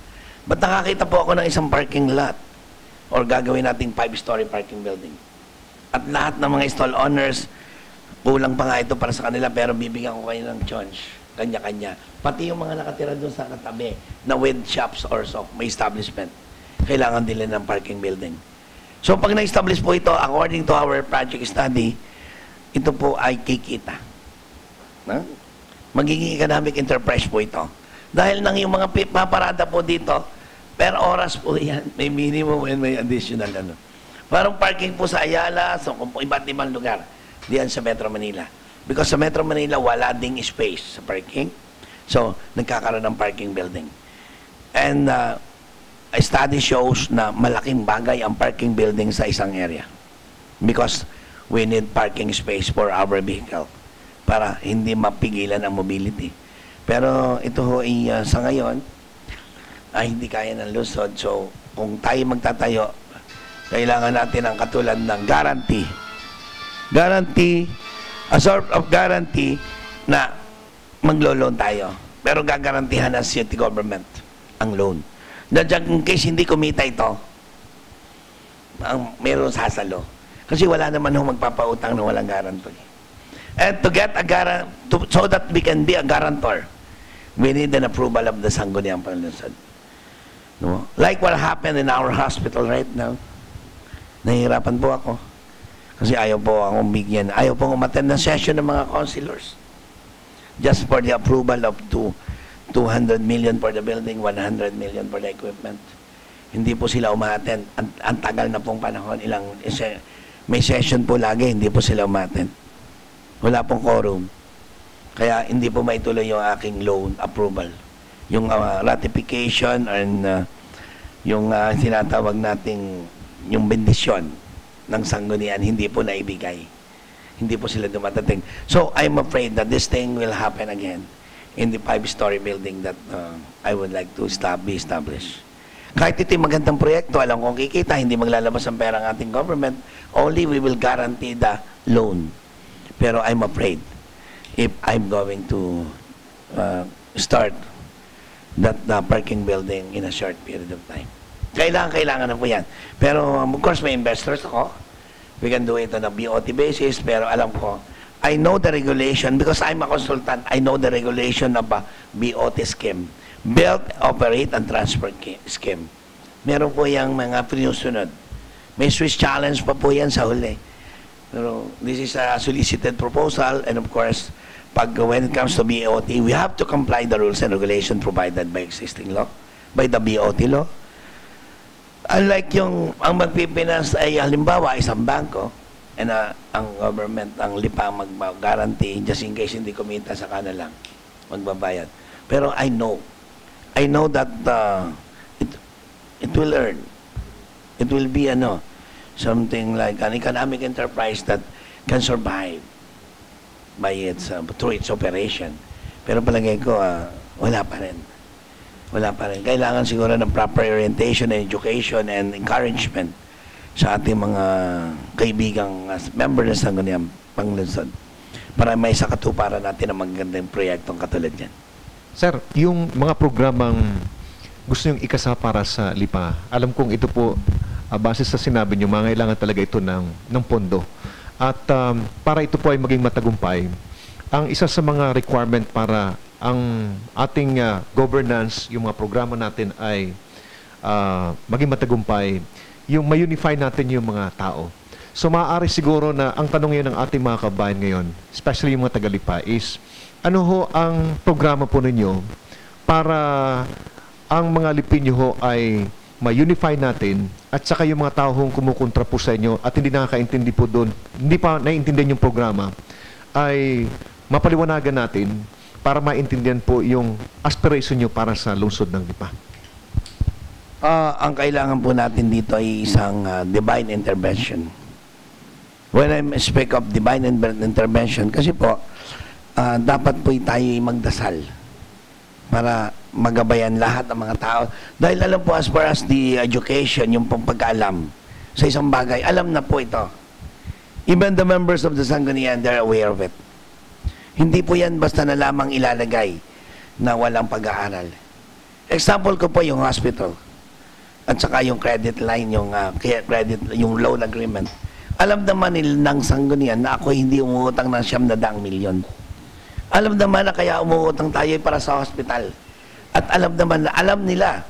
Ba't nakakita po ako ng isang parking lot or gagawin nating 5-story parking building? At lahat ng mga stall owners, kulang pa nga ito para sa kanila, pero bibigyan ko kayo ng charge, kanya-kanya. Pati yung mga nakatira doon sa katabi na with shops or so, may establishment, kailangan din ng parking building. So, pag na-establish po ito, according to our project study, ito po ay kikita. Magiging economic enterprise po ito. Dahil nang yung mga paparada po dito, per oras po yan, may minimum and may additional Parang parking po sa Ayala, sa iba't ibang lugar, diyan sa Metro Manila. Because sa Metro Manila, wala ding space sa parking. So, nagkakaroon ng parking building. And, a study shows na malaking bagay ang parking building sa isang area. Because we need parking space for our vehicle para hindi mapigilan ang mobility. Pero ito ho sa ngayon ay hindi kaya ng lusod. So kung tayo magtatayo, kailangan natin ang katulad ng guarantee. Guarantee, a sort of guarantee na maglo-loan tayo. Pero gagarantihan ng city government ang loan. In case hindi kumita ito, meron sasalo. Kasi wala naman ho magpapautang na walang guarantor. And to get a so that we can be a guarantor, we need an approval of the Sangguniang Panglunsod. No? Like what happened in our hospital right now. Nahihirapan po ako. Kasi ayaw po akong bigyan. Ayaw po umattend ng session ng mga counselors. Just for the approval of 200 million for the building, 100 million for the equipment. Hindi po sila umattend. Ang tagal na pong panahon. May session po lagi, hindi po sila umattend. Wala pong quorum. Kaya hindi po maituloy yung aking loan approval. Yung ratification and yung sinatawag nating yung bendisyon ng sanggunian, hindi po naibigay. Hindi po sila dumatating. So, I'm afraid that this thing will happen again in the 5-story building that I would like to be established. Kahit ito yung magandang proyekto, alam kong kikita, hindi maglalabas ang pera ng ating government, only we will guarantee the loan. Pero I'm afraid if I'm going to start that parking building in a short period of time. Kailangan na po yan. Pero of course may investors ako. We can do it on a BOT basis. Pero alam ko, I know the regulation because I'm a consultant. I know the regulation of a BOT scheme. Build, operate, and transfer scheme. Meron po yung mga pinusunod. May Swiss challenge pa po yan sa huli. Pero this is a solicited proposal, and of course, when it comes to BOT, we have to comply the rules and regulations provided by existing law, by the BOT law. Unlike ang magpipinas ay halimbawa isang bangko, and ang government, ang LIPA mag-guarantee just in case hindi kumita sa kanilang magbabayad. Pero I know that it will earn. It will be something like an economic enterprise that can survive by through its operation. Pero palagay ko, wala pa rin. Wala pa rin. Kailangan siguro ng proper orientation and education and encouragement sa ating mga kaibigang member ng Sangguniang Panglunsod para may sakatuparan natin ang magandang proyektong katulad yan. Sir, yung mga programang gusto nyong ikasa para sa LIPA, alam kong ito po, base sa sinabi nyo, mangailangan talaga ito ng pondo. At para ito po ay maging matagumpay, ang isa sa mga requirement para ang ating governance, yung mga programa natin ay maging matagumpay, yung ma-unify natin yung mga tao. So maaari siguro na ang tanong ngayon ng ating mga kabayan ngayon, especially yung mga taga-LIPA, is ano ho ang programa po ninyo para ang mga lipinyo ho ay ma-unify natin at saka yung mga tao hong kumukontra po sa inyo at hindi nakakaintindi po doon, hindi pa naiintindihan yung programa, ay mapaliwanagan natin para maintindihan po yung aspiration nyo para sa lungsod ng LIPA. Ang kailangan po natin dito ay isang divine intervention. When I speak of divine intervention, kasi po, dapat po tayo magdasal para magabayan lahat ng mga tao. Dahil alam po, as far as the education, yung pagkaalam sa isang bagay, alam na po ito. Even the members of the Sanggunian, they're aware of it. Hindi po yan basta na lamang ilalagay na walang pag-aaral. Example ko po yung hospital at saka yung credit line, yung loan agreement. Alam naman ng Sanggunian na ako hindi umuutang ng 900 milyon. Alam naman na kaya umuutang tayo para sa hospital. At alam naman na alam nila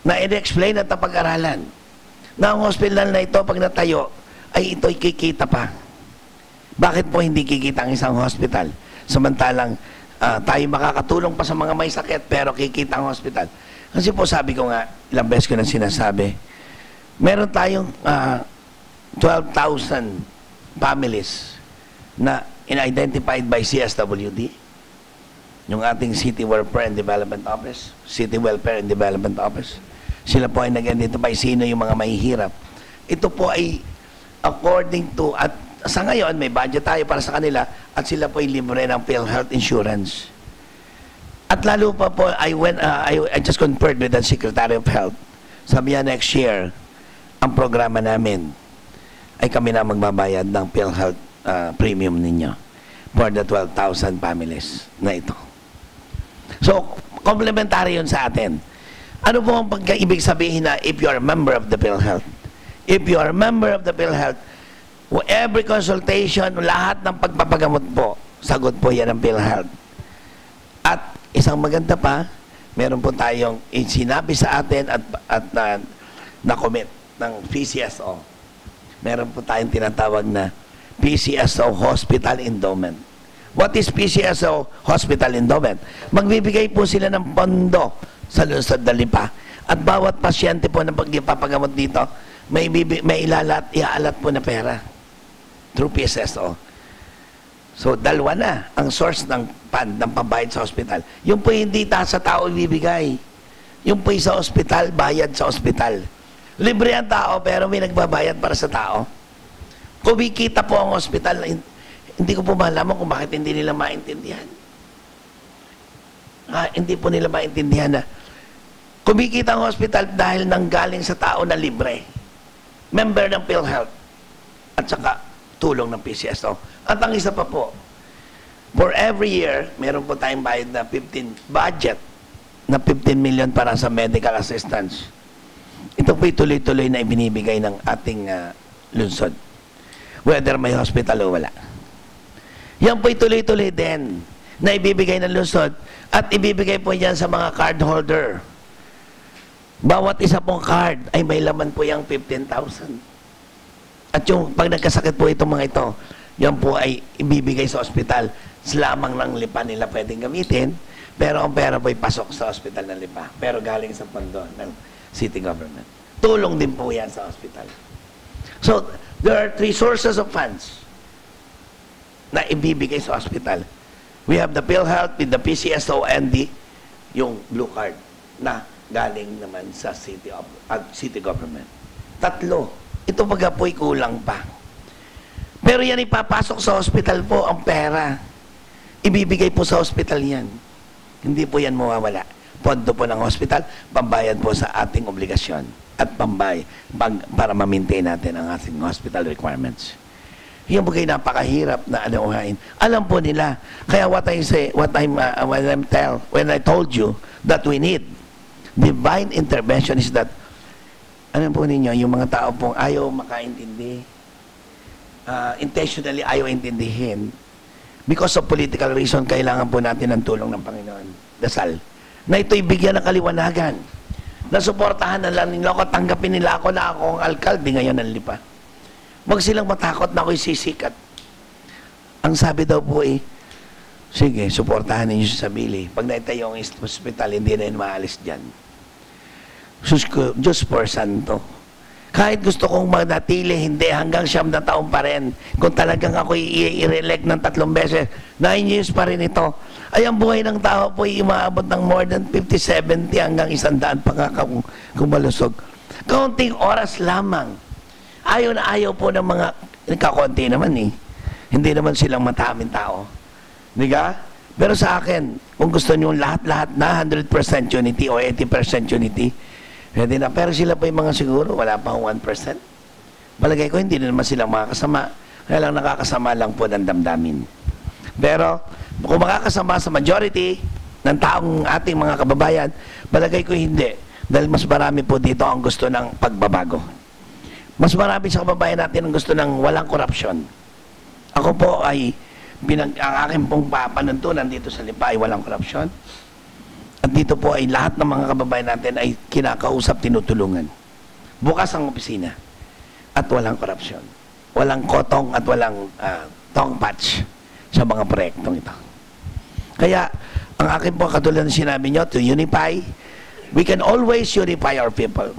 na i-explain at pag-aralan na ang hospital na ito pag natayo ay ito'y kikita pa. Bakit po hindi kikita ang isang hospital? Samantalang tayo makakatulong pa sa mga may sakit pero kikita ang hospital. Kasi po sabi ko nga, ilang beses ko na sinasabi, meron tayong 12,000 families na identified by CSWD, yung ating City Welfare and Development Office, City Welfare and Development Office. Sila po ay nag-identify sino yung mga mahihirap. Ito po ay according to, at sa ngayon may budget tayo para sa kanila at sila po ay libre ng PhilHealth insurance. At lalo pa po, I just conferred with the Secretary of Health. Sabi niya next year, ang programa namin ay kami na magbabayad ng PhilHealth premium ninyo for the 12,000 families na ito. So, complementary yun sa atin. Ano po ang pagkaibig sabihin na if you are a member of the PhilHealth, If you are a member of the PhilHealth, every consultation, lahat ng pagpapagamot po, sagot po yan ng PhilHealth. At isang maganda pa, meron po tayong sinabi sa atin at na-commit ng PCSO. Meron po tayong tinatawag na PCSO Hospital Endowment. What is PCSO Hospital Endowment? Magbibigay po sila ng pondo sa lungsod ng Lipa. At bawat pasyente po na pagpapagamot dito, may iaalat po na pera through PCSO. So, dalawa na ang source ng fund, ng pambayad sa hospital. Yung po hindi sa tao ibibigay. Yung po sa hospital, bayad sa hospital. Libre ang tao, pero may nagbabayad para sa tao. Kumikita po ang hospital. Hindi ko po malaman kung bakit hindi nila maintindihan. Hindi po nila maintindihan na kumikita ang hospital dahil nanggaling sa tao na libre. Member ng PhilHealth. At saka tulong ng PCSO. At ang isa pa po, for every year, meron po tayong bayad na budget na 15 million para sa medical assistance. Ito po'y tuloy-tuloy na ibinibigay ng ating lungsod. Whether may hospital o wala. Yan po'y tuloy-tuloy din na ibibigay ng lungsod at ibibigay po yan sa mga card holder. Bawat isa pong card ay may laman po yung 15,000. At yung pag nagkasakit po itong mga ito, yan po ay ibibigay sa ospital. Lamang ng Lipa nila pwedeng gamitin, pero ang pera po ay pasok sa ospital ng Lipa. Pero galing sa pondo ng city government. Tulong din po yan sa ospital. So, there are 3 sources of funds na ibibigay sa ospital. We have the PhilHealth with the PCSO and yung blue card na galing naman sa city government. 3. Ito baga po'y kulang pa. Pero yan ipapasok sa hospital po ang pera. Ibibigay po sa hospital yan. Hindi po yan mawawala. Pondo po ng hospital, pambayad po sa ating obligasyon at para ma-maintain natin ang ating hospital requirements. Yan po kayo napakahirap na anuhain. Alam po nila. Kaya when I told you that we need divine intervention is that ano po ninyo, yung mga tao pong ayaw makaintindi, intentionally ayaw intindihin, because of political reason, kailangan po natin ng tulong ng Panginoon. Dasal. Na ito'y bigyan ng kaliwanagan. Nasuportahan na lang nila ako, tanggapin nila ako na ako ang alkalde ngayon ng Lipa. Huwag silang matakot na ako'y sisikat. Ang sabi daw po sige, suportahan ninyo sa Sabili. Pag naitayo ang hospital, hindi na yun maalis dyan. Diyos por santo. Kahit gusto kong manatili, hindi, hanggang 9 na taon pa rin. Kung talagang ako i-re-elect ng 3 beses, 9 years pa rin ito. Ay, ang buhay ng tao po ay umaabot ng more than 50, 70 hanggang 100 pa nga kung malusog. Kaunting oras lamang. Ayaw na ayaw po ng mga, kakunti naman Hindi naman silang mataming tao. Diga? Pero sa akin, kung gusto nyo lahat-lahat na 100% unity o 80% unity, pwede na. Pero sila po yung mga siguro, wala pa 1%. Palagay ko, hindi na naman silang makakasama. Kaya lang nakakasama lang po ng damdamin. Pero, kung makakasama sa majority ng taong ating mga kababayan, palagay ko hindi. Dahil mas marami po dito ang gusto ng pagbabago. Mas marami sa kababayan natin ang gusto ng walang korupsyon. Ako po ay, ang aking pong panuntunan dito sa Lipa ay walang korupsyon. At dito po ay lahat ng mga kababayan natin ay kinakausap, tinutulungan. Bukas ang opisina. At walang korupsyon. Walang kotong at walang tong patch sa mga proyektong ito. Kaya, ang akin po katulad ng sinabi nyo, to unify, we can always unify our people.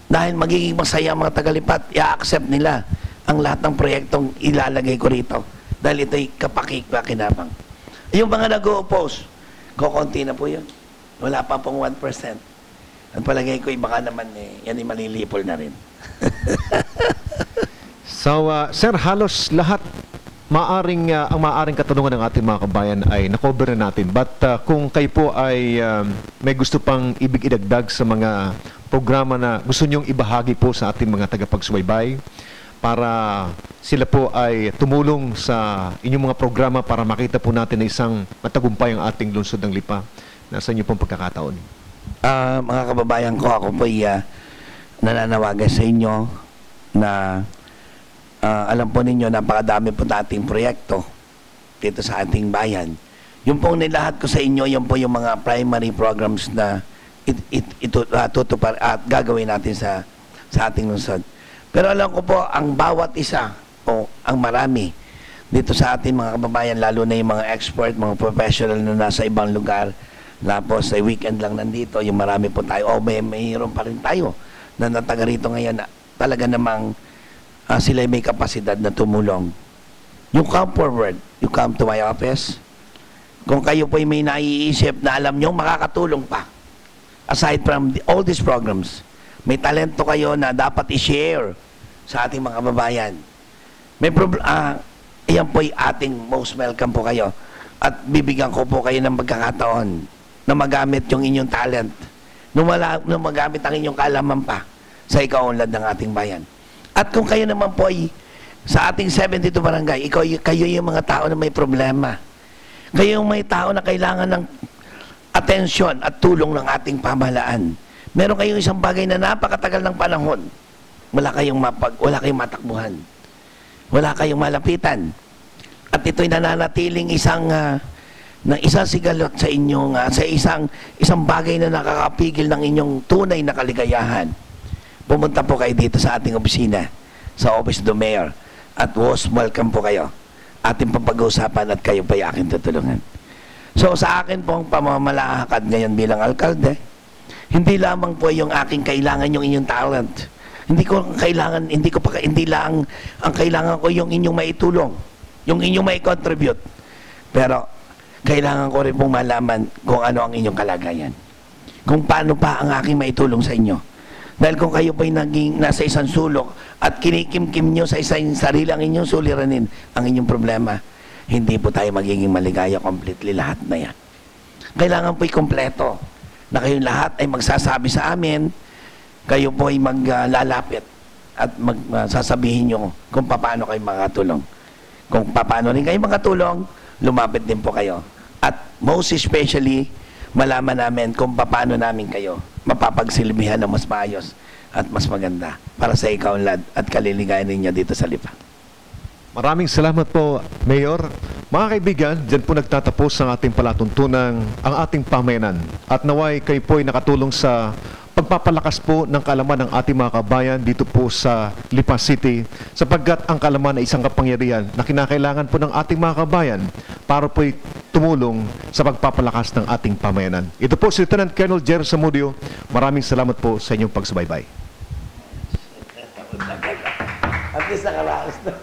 Dahil magiging masaya ang mga tagalipat, i-accept nila ang lahat ng proyektong ilalagay ko rito. Dahil ito'y kapakik-pakinabang. Yung mga nag-o-oppose, kukunti na po yun. Wala pa pong 1%. At palagay ko, baka naman yan ay malilipol na rin. So, sir, halos lahat ang maaring katanungan ng ating mga kabayan ay na-cover na natin. But kung kayo po ay may gusto pang ibig idagdag sa mga programa na gusto nyong ibahagi po sa ating mga tagapagsubaybay para sila po ay tumulong sa inyong mga programa para makita po natin na isang matagumpay ang ating lungsod ng Lipa. Nasa inyo pong pagkakataon. Mga kababayan ko, ako po nananawagan sa inyo na alam po ninyo, napakadami po nating proyekto dito sa ating bayan. Yung pong nilahat ko sa inyo, yung po yung mga primary programs na tutupar at gagawin natin sa ating lungsod. Pero alam ko po, ang bawat isa o ang marami dito sa ating mga kababayan, lalo na yung mga expert, mga professional na nasa ibang lugar, tapos sa weekend lang nandito, yung marami po tayo, mayroon pa rin tayo na nataga rito ngayon na talaga namang sila may kapasidad na tumulong. You come forward, you come to my office. Kung kayo po may naiisip na alam nyo, makakatulong pa. Aside from all these programs, may talento kayo na dapat i-share sa ating mga kababayan. May iyan po'y ating most welcome po kayo. At bibigyan ko po kayo ng pagkakataon na magamit yung inyong talent, na magamit ang inyong kaalaman pa sa ikaunlad ng ating bayan. At kung kayo naman po ay sa ating 72 barangay, kayo yung mga tao na may problema. Kayo yung may tao na kailangan ng atensyon at tulong ng ating pamahalaan. Meron kayong isang bagay na napakatagal ng panahon. Wala kayong matakbuhan. Wala kayong malapitan. At ito'y nananatiling isang sigalot sa inyong sa isang bagay na nakakapigil ng inyong tunay na kaligayahan. Pumunta po kayo dito sa ating opisina, sa Office of the Mayor, at welcome po kayo. Ating papag-usapan at kayo pa yung aking tutulungan. So sa akin pong pamamalakad ngayon bilang alkalde, hindi lamang po yung aking kailangan yung inyong talent. Hindi lang ang kailangan ko yung inyong maitulong, yung inyong mai-contribute. Pero kailangan ko rin pong malaman kung ano ang inyong kalagayan. Kung paano pa ang aking maitulong sa inyo. Dahil kung kayo po'y nasa isang sulok at kinikim-kim nyo sa isang sarili ang inyong suliranin, ang inyong problema, hindi po tayo magiging maligaya completely lahat na yan. Kailangan po'y kompleto na kayong lahat ay magsasabi sa amin, kayo po'y maglalapit at sasabihin nyo kung paano kayo makatulong. Kung paano rin kayo makatulong, lumapit din po kayo. At most especially, malaman namin kung paano namin kayo mapapagsilbihan ng mas maayos at mas maganda para sa ikaunlad at kaliligayan ninyo dito sa Lipa. Maraming salamat po, Mayor. Mga kaibigan, dyan po nagtatapos ang ating palatuntunan, ang ating pamayanan. At naway kayo po ay nakatulong sa pagpapalakas po ng kaalaman ng ating mga kabayan dito po sa Lipa City, sapagkat ang kaalaman ay isang kapangyarihan na kinakailangan po ng ating mga kabayan para po'y tumulong sa pagpapalakas ng ating pamayanan. Ito po si Lieutenant Colonel Jerry Zamudio. Maraming salamat po sa inyong pagsubaybay. At least nakaraos na.